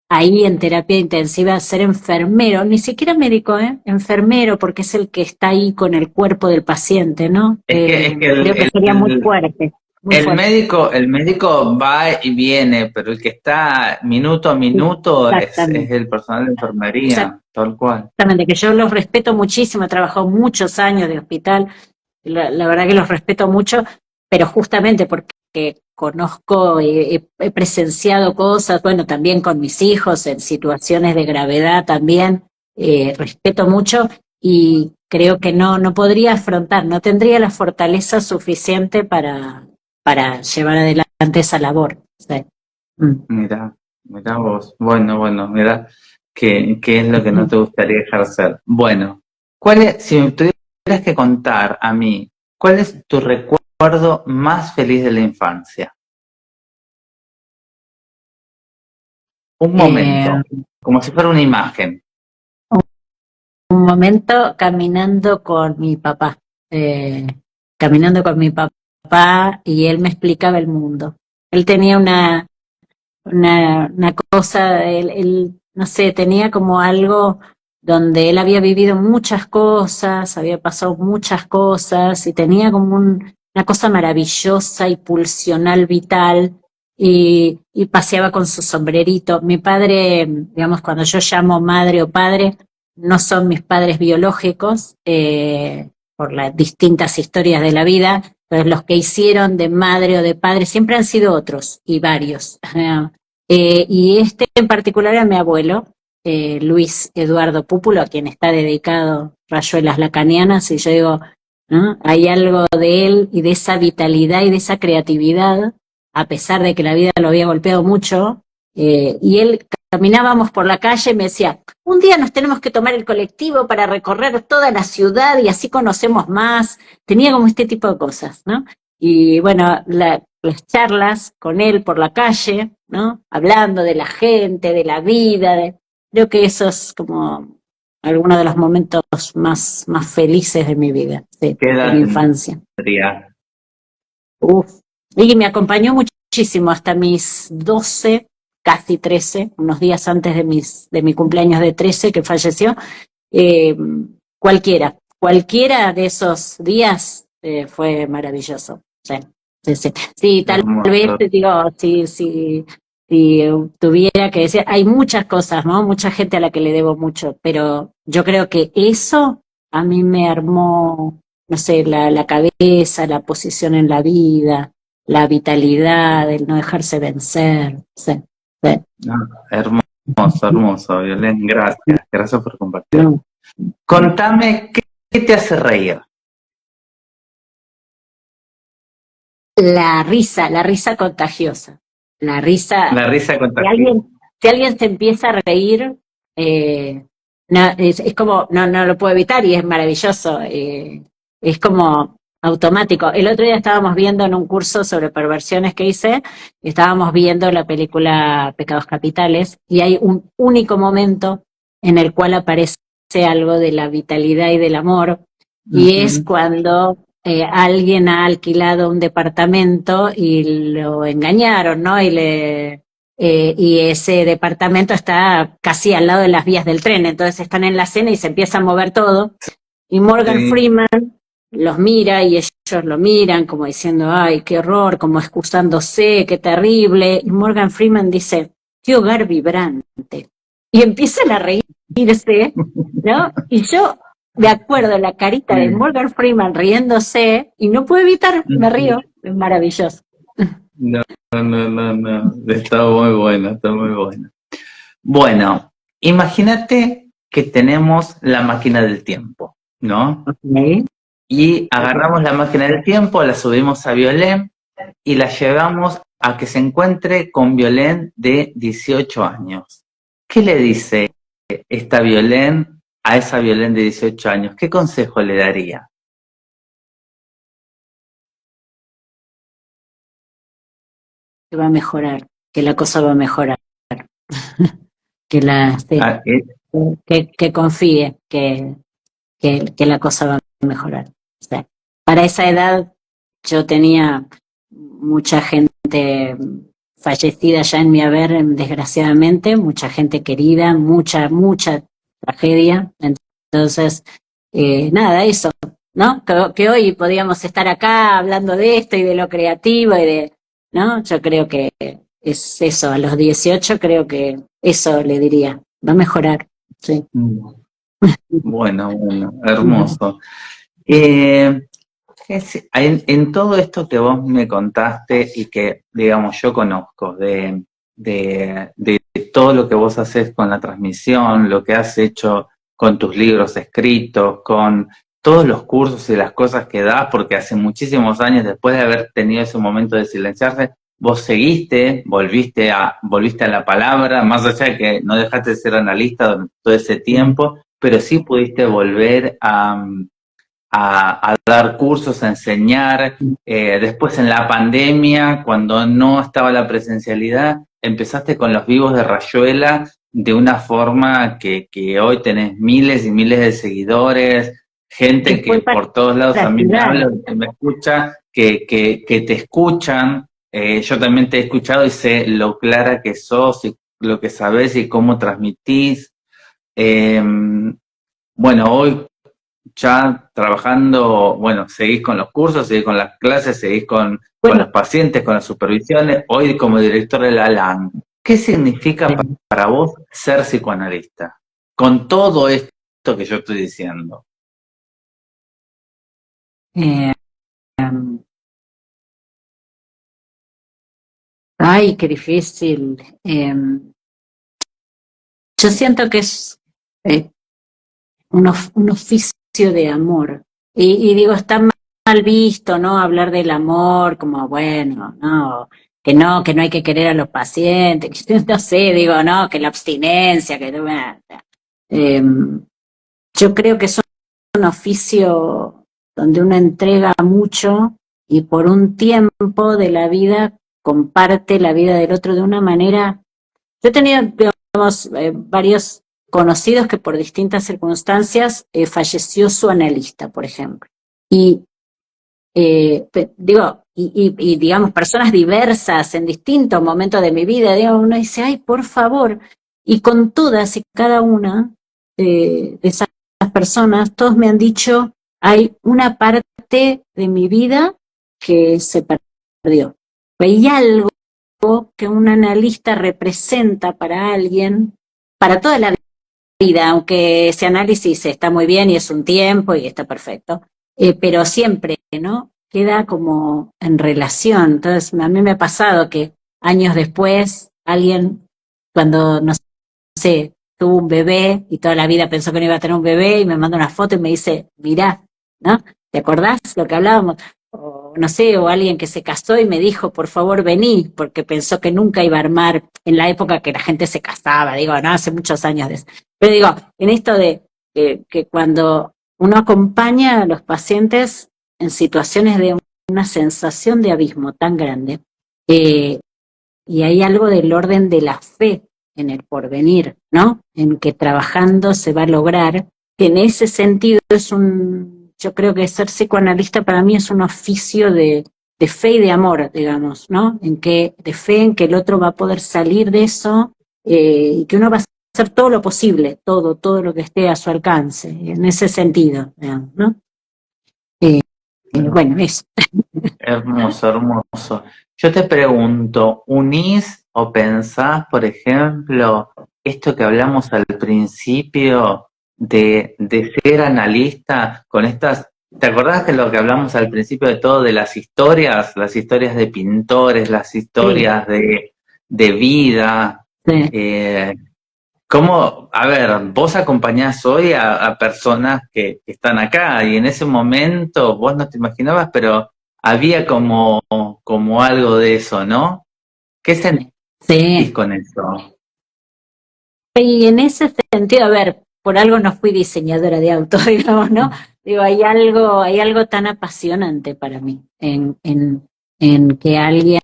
ahí en terapia intensiva ser enfermero, ni siquiera médico, enfermero, porque es el que está ahí con el cuerpo del paciente, ¿no? Es que Creo que sería muy fuerte, muy fuerte. el médico va y viene, pero el que está minuto a minuto es Exactamente, el personal de enfermería, tal cual. exactamente, que yo los respeto muchísimo, he trabajado muchos años de hospital, la verdad que los respeto mucho, pero justamente porque conozco, he presenciado cosas, bueno, también con mis hijos en situaciones de gravedad también, respeto mucho y creo que no podría afrontar, no tendría la fortaleza suficiente para llevar adelante esa labor. Sí. Mm. Mira vos. Bueno, mira qué es lo que no te gustaría ejercer. Bueno, si me tuvieras que contar a mí, ¿cuál es tu recuerdo más feliz de la infancia? Un Eh, momento, como si fuera una imagen. un momento caminando con mi papá, eh, caminando con mi papá y él me explicaba el mundo. Él tenía una cosa, él, no sé, tenía como algo donde él había vivido muchas cosas, había pasado muchas cosas y tenía como una cosa maravillosa y pulsional, vital, y paseaba con su sombrerito. Mi padre, digamos, cuando yo llamo madre o padre, no son mis padres biológicos, por las distintas historias de la vida, entonces los que hicieron de madre o de padre siempre han sido otros y varios. Y este en particular era mi abuelo, Luis Eduardo Púpulo, a quien está dedicado Rayuelas Lacanianas, y yo digo, ¿no? Hay algo de él y de esa vitalidad y de esa creatividad, a pesar de que la vida lo había golpeado mucho, y él caminábamos por la calle y me decía, un día nos tenemos que tomar el colectivo para recorrer toda la ciudad y así conocemos más. Tenía como este tipo de cosas, ¿no? Y bueno, las charlas con él por la calle, ¿no? Hablando de la gente, de la vida, creo que eso es como algunos de los momentos más felices de mi vida, sí, ¿Qué de mi edad infancia. tendría? Uf. Y me acompañó muchísimo hasta mis 12, casi 13, unos días antes de mi cumpleaños de 13 que falleció. Eh, cualquiera de esos días fue maravilloso. Sí, sí, sí. Sí, tal vez Hermoso. te digo, si tuviera que decir, hay muchas cosas, ¿no? Mucha gente a la que le debo mucho, pero yo creo que eso a mí me armó, no sé, la cabeza, la posición en la vida, la vitalidad, el no dejarse vencer. Sí, sí. No, hermoso, Violén, gracias por compartir. No. Contame, ¿qué te hace reír? La risa contagiosa, la risa, La risa si contagiosa. alguien se empieza a reír, es como, no lo puedo evitar y es maravilloso, es como automático. El otro día estábamos viendo en un curso sobre perversiones que hice, estábamos viendo la película Pecados Capitales y hay un único momento en el cual aparece algo de la vitalidad y del amor, y es cuando alguien ha alquilado un departamento y lo engañaron, ¿no? Y ese departamento está casi al lado de las vías del tren, entonces están en la cena y se empieza a mover todo, y Morgan Freeman los mira y ellos lo miran como diciendo, ay, qué horror, como excusándose, qué terrible, y Morgan Freeman dice, qué hogar vibrante, y empiezan a reírse, ¿no? Y yo, de acuerdo a la carita de Morgan Freeman riéndose, y no puedo evitar, me río, es maravilloso. No, está muy bueno, está muy bueno. Bueno, imagínate que tenemos la máquina del tiempo, ¿no? Okay. Y agarramos la máquina del tiempo, la subimos a Violén y la llevamos a que se encuentre con Violén de 18 años. ¿Qué le dice esta Violén a esa Violén de 18 años? ¿Qué consejo le daría? Que va a mejorar, que la cosa va a mejorar, que que confíe, que la cosa va a mejorar. O sea, para esa edad yo tenía mucha gente fallecida ya en mi haber, desgraciadamente, mucha gente querida, mucha tragedia. Entonces, nada, eso, ¿no? Que hoy podíamos estar acá hablando de esto y de lo creativo y de, ¿no? Yo creo que es eso, a los 18 creo que eso le diría, va a mejorar, sí. Bueno, hermoso. En todo esto que vos me contaste y que, digamos, yo conozco de todo lo que vos haces con la transmisión, lo que has hecho con tus libros escritos, con todos los cursos y las cosas que das, porque hace muchísimos años, después de haber tenido ese momento de silenciarse, vos seguiste, volviste a la palabra, más allá de que no dejaste de ser analista durante todo ese tiempo, pero sí pudiste volver a dar cursos, a enseñar. Después en la pandemia, cuando no estaba la presencialidad, empezaste con los vivos de Rayuela de una forma que hoy tenés miles y miles de seguidores, gente que por todos lados también me habla, que me escucha, que te escuchan. Yo también te he escuchado y sé lo clara que sos y lo que sabés y cómo transmitís. Bueno, hoy ya trabajando, bueno, seguís con los cursos, seguís con las clases, seguís con los pacientes, con las supervisiones, hoy como director de la LAN. ¿Qué significa para vos ser psicoanalista? Con todo esto que yo estoy diciendo. Ay, qué difícil. Yo siento que es un oficio de amor. Y digo, está mal visto, ¿no? Hablar del amor, como, bueno, no, que no hay que querer a los pacientes, que, no sé, digo, no, que la abstinencia, que yo creo que es un oficio donde uno entrega mucho y por un tiempo de la vida comparte la vida del otro de una manera. Yo he tenido, digamos, varios conocidos que por distintas circunstancias falleció su analista, por ejemplo. Y digamos, personas diversas en distintos momentos de mi vida, digo, uno dice, ay, por favor, y con todas y cada una de esas personas, todos me han dicho, hay una parte de mi vida que se perdió. Hay algo que un analista representa para alguien, para toda la vida, aunque ese análisis está muy bien y es un tiempo y está perfecto, pero siempre, ¿no? Queda como en relación. Entonces, a mí me ha pasado que años después, alguien, cuando, no sé, tuvo un bebé y toda la vida pensó que no iba a tener un bebé y me manda una foto y me dice, mirá, ¿no? ¿Te acordás lo que hablábamos? O no sé, o alguien que se casó y me dijo, por favor, vení, porque pensó que nunca iba a armar, en la época que la gente se casaba, digo, no, hace muchos años de eso. Pero digo, en esto de que cuando uno acompaña a los pacientes, en situaciones de una sensación de abismo tan grande, y hay algo del orden de la fe en el porvenir, ¿no? En que trabajando se va a lograr, que en ese sentido yo creo que ser psicoanalista para mí es un oficio de fe y de amor, digamos, ¿no? De fe en que el otro va a poder salir de eso, y que uno va a hacer todo lo posible, todo lo que esté a su alcance, en ese sentido, digamos, ¿no? Bueno, eso. Hermoso, hermoso. Yo te pregunto, ¿unís o pensás, por ejemplo, esto que hablamos al principio de ser analista con estas... ¿Te acordás que lo que hablamos al principio de todo de las historias de pintores, las historias de vida? Sí. ¿Cómo, a ver, vos acompañás hoy a personas que están acá y en ese momento vos no te imaginabas, pero había como algo de eso, ¿no? ¿Qué sentís Sí. con eso? Y en ese sentido, a ver, por algo no fui diseñadora de autos, digamos, ¿no? Digo, hay algo tan apasionante para mí en que alguien,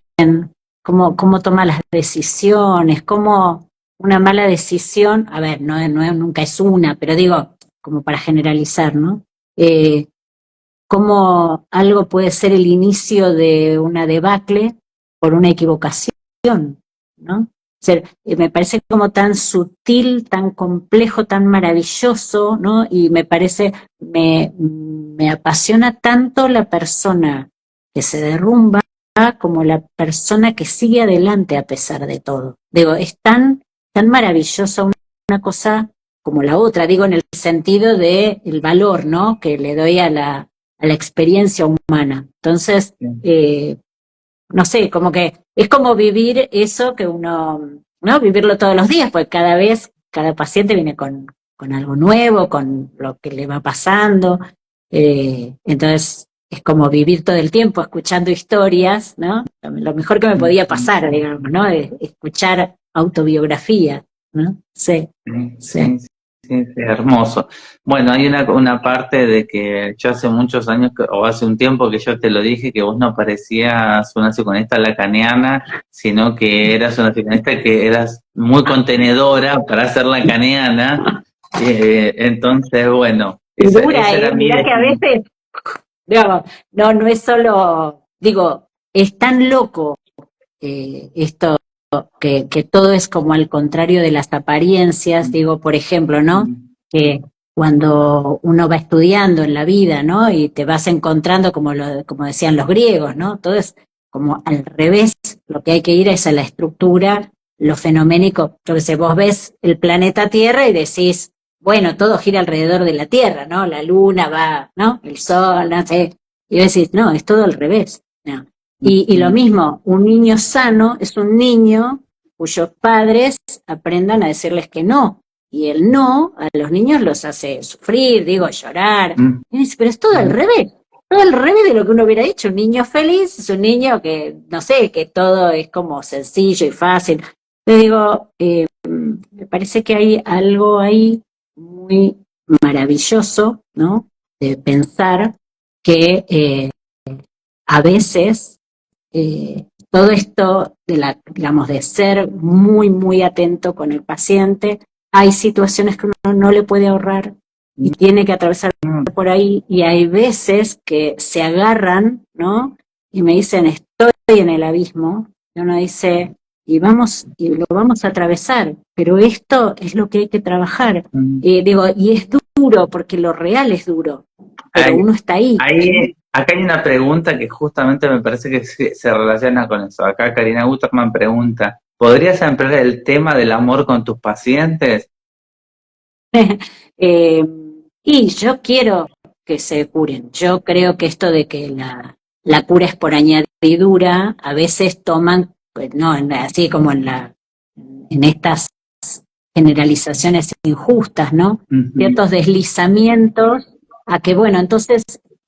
cómo toma las decisiones, cómo una mala decisión, a ver, nunca es una, pero digo, como para generalizar, ¿no? Cómo algo puede ser el inicio de una debacle por una equivocación, ¿no? Me parece como tan sutil, tan complejo, tan maravilloso, ¿no? Y me apasiona tanto la persona que se derrumba como la persona que sigue adelante a pesar de todo. Digo, es tan maravillosa una cosa como la otra, digo en el sentido de el valor, ¿no? Que le doy a la experiencia humana. Entonces, no sé, como que es como vivir eso que uno, ¿no? Vivirlo todos los días, porque cada paciente viene con algo nuevo, con lo que le va pasando. Entonces, es como vivir todo el tiempo escuchando historias, ¿no? Lo mejor que me podía pasar, digamos, ¿no? Es escuchar autobiografía, ¿no? Sí, sí. Sí, hermoso. Bueno, hay una parte de que yo hace muchos años, o hace un tiempo que yo te lo dije, que vos no parecías una psicoanalista lacaniana, sino que eras una psicoanalista que eras muy contenedora para ser lacaniana. Entonces, bueno, Dura, esa era mi mirá que a veces, digamos, no es solo, digo, es tan loco esto que todo es como al contrario de las apariencias, digo, por ejemplo, ¿no? Que cuando uno va estudiando en la vida, ¿no? Y te vas encontrando, como decían los griegos, ¿no? Todo es como al revés, lo que hay que ir es a la estructura, lo fenoménico. Yo que sé, vos ves el planeta Tierra y decís, bueno, todo gira alrededor de la Tierra, ¿no? La luna va, ¿no? El sol, no sé. Y vos decís, no, es todo al revés, ¿no? Y lo mismo, un niño sano es un niño cuyos padres aprendan a decirles que no. Y el no a los niños los hace sufrir, digo, llorar. Y dice, pero es todo al revés de lo que uno hubiera dicho. Un niño feliz es un niño que, no sé, que todo es como sencillo y fácil. Yo digo, me parece que hay algo ahí muy maravilloso, ¿no? De pensar que a veces todo esto digamos, de ser muy atento con el paciente, hay situaciones que uno no le puede ahorrar y tiene que atravesar por ahí, y hay veces que se agarran, ¿no? Y me dicen, estoy en el abismo, y uno dice, y lo vamos a atravesar, pero esto es lo que hay que trabajar. Digo, y es duro, porque lo real es duro, pero uno está ahí. Acá hay una pregunta que justamente me parece que se relaciona con eso. Acá Karina Guterman pregunta, ¿podrías emplear el tema del amor con tus pacientes? Y yo quiero que se curen. Yo creo que esto de que la cura es por añadidura, a veces toman, pues, no, así como en estas generalizaciones injustas, ¿no? Ciertos deslizamientos a que, bueno, entonces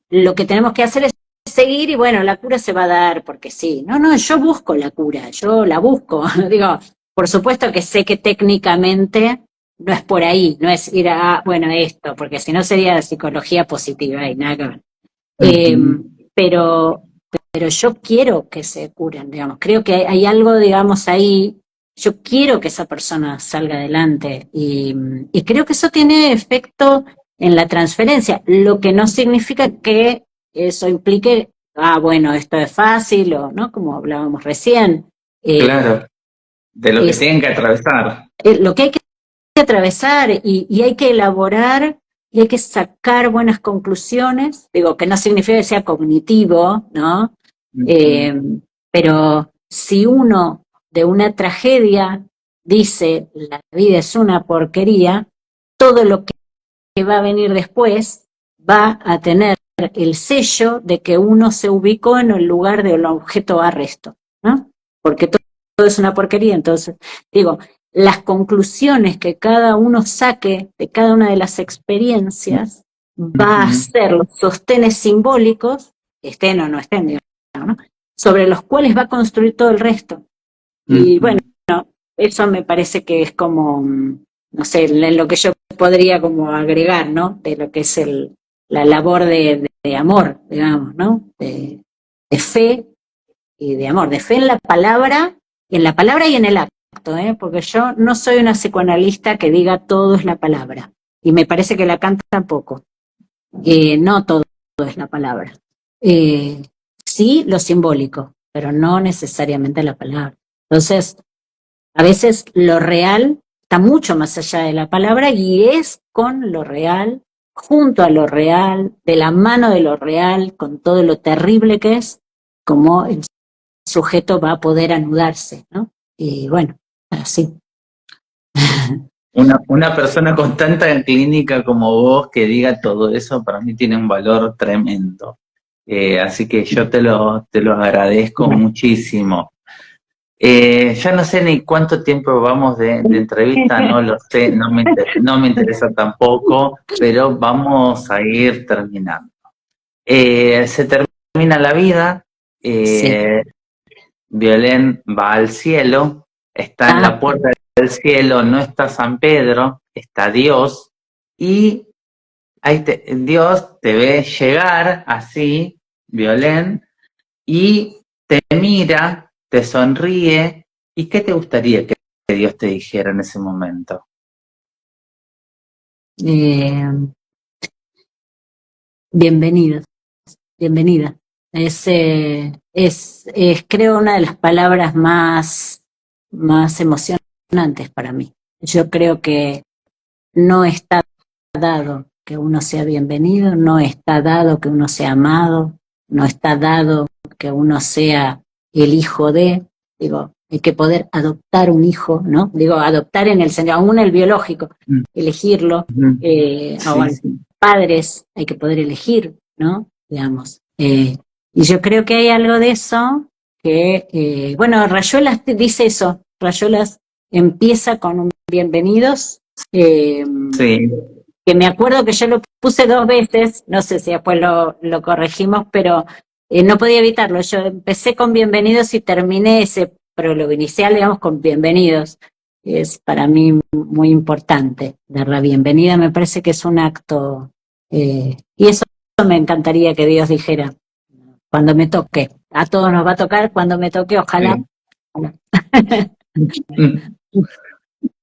lo que tenemos que hacer es seguir y bueno, la cura se va a dar porque sí. No, yo busco la cura, yo la busco. Digo, por supuesto que sé que técnicamente no es por ahí, no es ir a, bueno, esto, porque si no sería psicología positiva y nada que ver. pero yo quiero que se curen, digamos, creo que hay algo, digamos, ahí, yo quiero que esa persona salga adelante y creo que eso tiene efecto en la transferencia, lo que no significa que eso implique, bueno, esto es fácil o no, como hablábamos recién. Claro, de lo que tienen que atravesar. Lo que hay que atravesar y hay que elaborar y hay que sacar buenas conclusiones, digo, que no significa que sea cognitivo, ¿no? Pero si uno de una tragedia dice la vida es una porquería, todo lo que va a venir después va a tener el sello de que uno se ubicó en el lugar del objeto arresto, ¿no? Porque todo es una porquería, entonces, digo, las conclusiones que cada uno saque de cada una de las experiencias va a ser los sostenes simbólicos, estén o no estén, digamos, ¿no? Sobre los cuales va a construir todo el resto. Y bueno, eso me parece que es como, no sé, lo que yo podría como agregar, ¿no? De lo que es la labor de amor, digamos, ¿no? De fe y de amor, de fe en la palabra y en el acto, porque yo no soy una psicoanalista que diga todo es la palabra, y me parece que Lacan tampoco, no todo es la palabra, sí lo simbólico, pero no necesariamente la palabra. Entonces, a veces lo real está mucho más allá de la palabra y es con lo real, junto a lo real, de la mano de lo real, con todo lo terrible que es, como el sujeto va a poder anudarse, ¿no? Y bueno, así. Una persona con tanta clínica como vos que diga todo eso, para mí tiene un valor tremendo. Así que yo te lo agradezco muchísimo. Ya no sé ni cuánto tiempo vamos de entrevista, no lo sé, no me interesa tampoco, pero vamos a ir terminando. Se termina la vida, Violén va al cielo, está en la puerta del cielo, no está San Pedro, está Dios, y ahí Dios te ve llegar así, Violén, y te mira, te sonríe, ¿y qué te gustaría que Dios te dijera en ese momento? Bienvenida. Es creo una de las palabras más emocionantes para mí. Yo creo que no está dado que uno sea bienvenido, no está dado que uno sea amado, no está dado que uno sea el hijo de, digo, hay que poder adoptar un hijo, ¿no? Digo, adoptar en el sentido, aún el biológico, elegirlo, padres hay que poder elegir, ¿no? Digamos. Y yo creo que hay algo de eso que, bueno, Rayuelas dice eso, Rayuelas empieza con un bienvenidos, que me acuerdo que yo lo puse 2 veces, no sé si después lo corregimos, pero no podía evitarlo. Yo empecé con bienvenidos y terminé ese prólogo inicial, digamos, con bienvenidos. Es para mí muy importante dar la bienvenida, me parece que es un acto, y eso me encantaría que Dios dijera, cuando me toque. A todos nos va a tocar, cuando me toque, ojalá.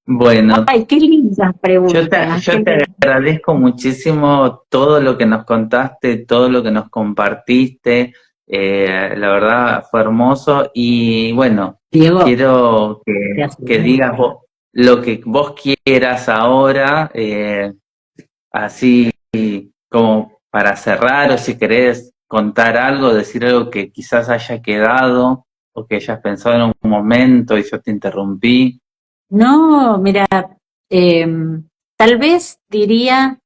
Bueno, ay, qué lindas preguntas. Yo te agradezco muchísimo todo lo que nos contaste, todo lo que nos compartiste. La verdad fue hermoso y bueno, Diego, quiero que digas vos, lo que vos quieras ahora, así como para cerrar, o si querés contar algo, decir algo que quizás haya quedado o que hayas pensado en un momento y yo te interrumpí. No, mira, tal vez diría,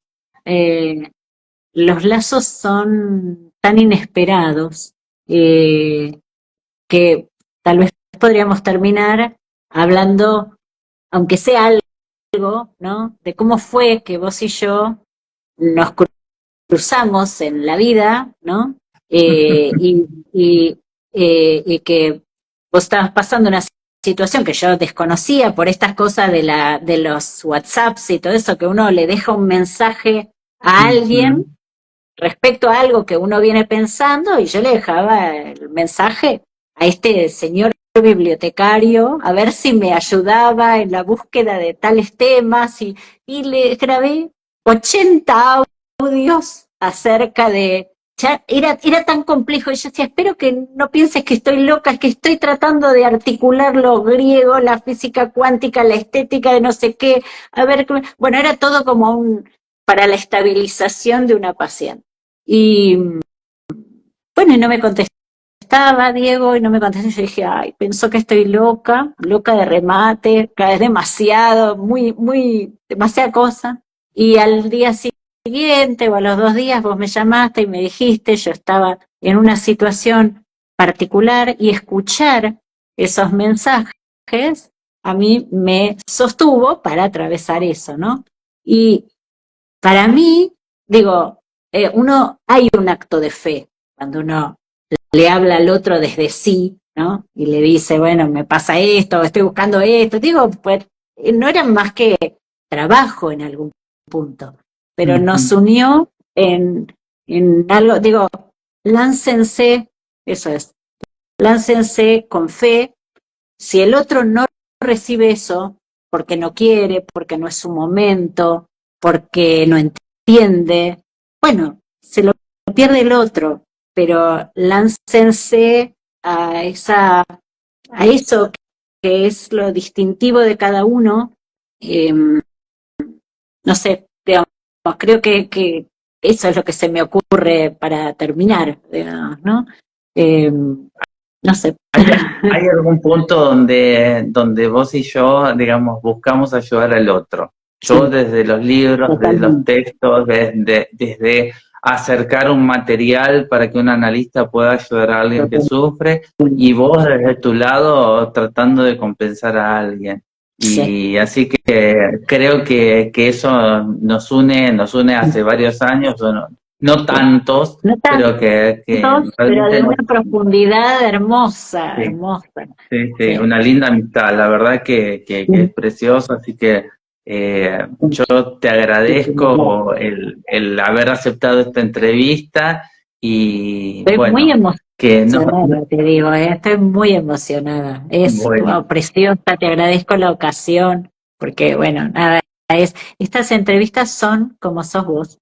los lazos son tan inesperados que tal vez podríamos terminar hablando, aunque sea algo, ¿no? De cómo fue que vos y yo nos cruzamos en la vida, ¿no? Y que vos estabas pasando una situación que yo desconocía por estas cosas de los WhatsApps y todo eso, que uno le deja un mensaje a alguien respecto a algo que uno viene pensando, y yo le dejaba el mensaje a este señor bibliotecario, a ver si me ayudaba en la búsqueda de tales temas, y le grabé 80 audios acerca de... Ya era tan complejo, y yo decía, espero que no pienses que estoy loca, es que estoy tratando de articular lo griego, la física cuántica, la estética de no sé qué, a ver, bueno, era todo como para la estabilización de una paciente. Y bueno, y no me contestaba Diego, y no me contestaba, yo dije, ay, pensó que estoy loca, loca de remate, que es demasiado, demasiada cosa. Y al día siguiente o a los 2 días vos me llamaste y me dijiste, yo estaba en una situación particular, y escuchar esos mensajes a mí me sostuvo para atravesar eso, ¿no? Y para mí, digo, hay un acto de fe cuando uno le habla al otro desde sí, ¿no? Y le dice, bueno, me pasa esto, estoy buscando esto. Digo, pues no era más que trabajo en algún punto, pero nos unió en algo, digo, láncense, eso es, láncense con fe. Si el otro no recibe eso, porque no quiere, porque no es su momento, porque no entiende, bueno, se lo pierde el otro, pero láncense a eso que es lo distintivo de cada uno. No sé, digamos, creo que eso es lo que se me ocurre para terminar, digamos, ¿no? No sé. ¿Hay algún punto donde vos y yo, digamos, buscamos ayudar al otro? Yo Sí, desde los libros, desde los totalmente. textos, desde acercar un material para que un analista pueda ayudar a alguien que sufre, y vos desde tu lado tratando de compensar a alguien. Sí. Y así que creo que eso nos une hace varios años, o no tantos, No pero que tantos, pero realmente de nos... una profundidad hermosa, Sí. hermosa. Sí, sí, Sí. una linda amistad, la verdad que es precioso, así que yo te agradezco el haber aceptado esta entrevista y Estoy muy bueno, que no, emocionada, te digo, estoy muy emocionada. Es bueno, preciosa, te agradezco la ocasión, porque bueno, nada, estas entrevistas son como sos vos.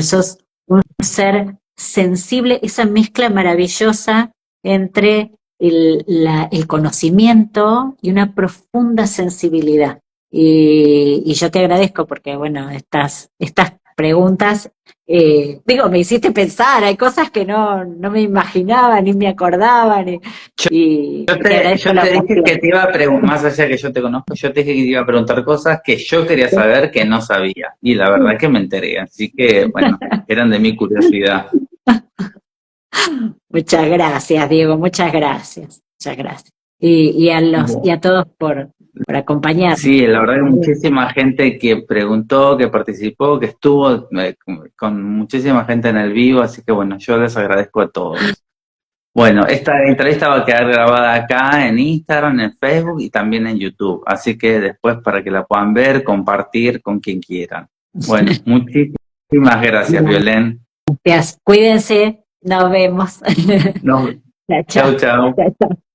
Sos un ser sensible, esa mezcla maravillosa entre el conocimiento y una profunda sensibilidad. Y yo te agradezco porque, bueno, estas preguntas, me hiciste pensar, hay cosas que no me imaginaba, ni me acordaba, y te agradezco yo la te dije que ocasión. te iba a preguntar, más allá que yo te conozco, yo te dije que te iba a preguntar cosas que yo quería saber que no sabía, y la verdad que me enteré, así que bueno, eran de mi curiosidad. Muchas gracias, Diego, muchas gracias, muchas gracias. Y a todos por acompañarnos. Sí, la verdad que muchísima gente que preguntó, que participó, que estuvo con muchísima gente en el vivo, así que bueno, yo les agradezco a todos. Bueno, esta entrevista va a quedar grabada acá en Instagram, en Facebook y también en YouTube, así que después para que la puedan ver, compartir con quien quieran. Bueno, muchísimas gracias, Violén. Gracias, cuídense, nos vemos. No, Chao, chau, chao. chau. Chao, chao.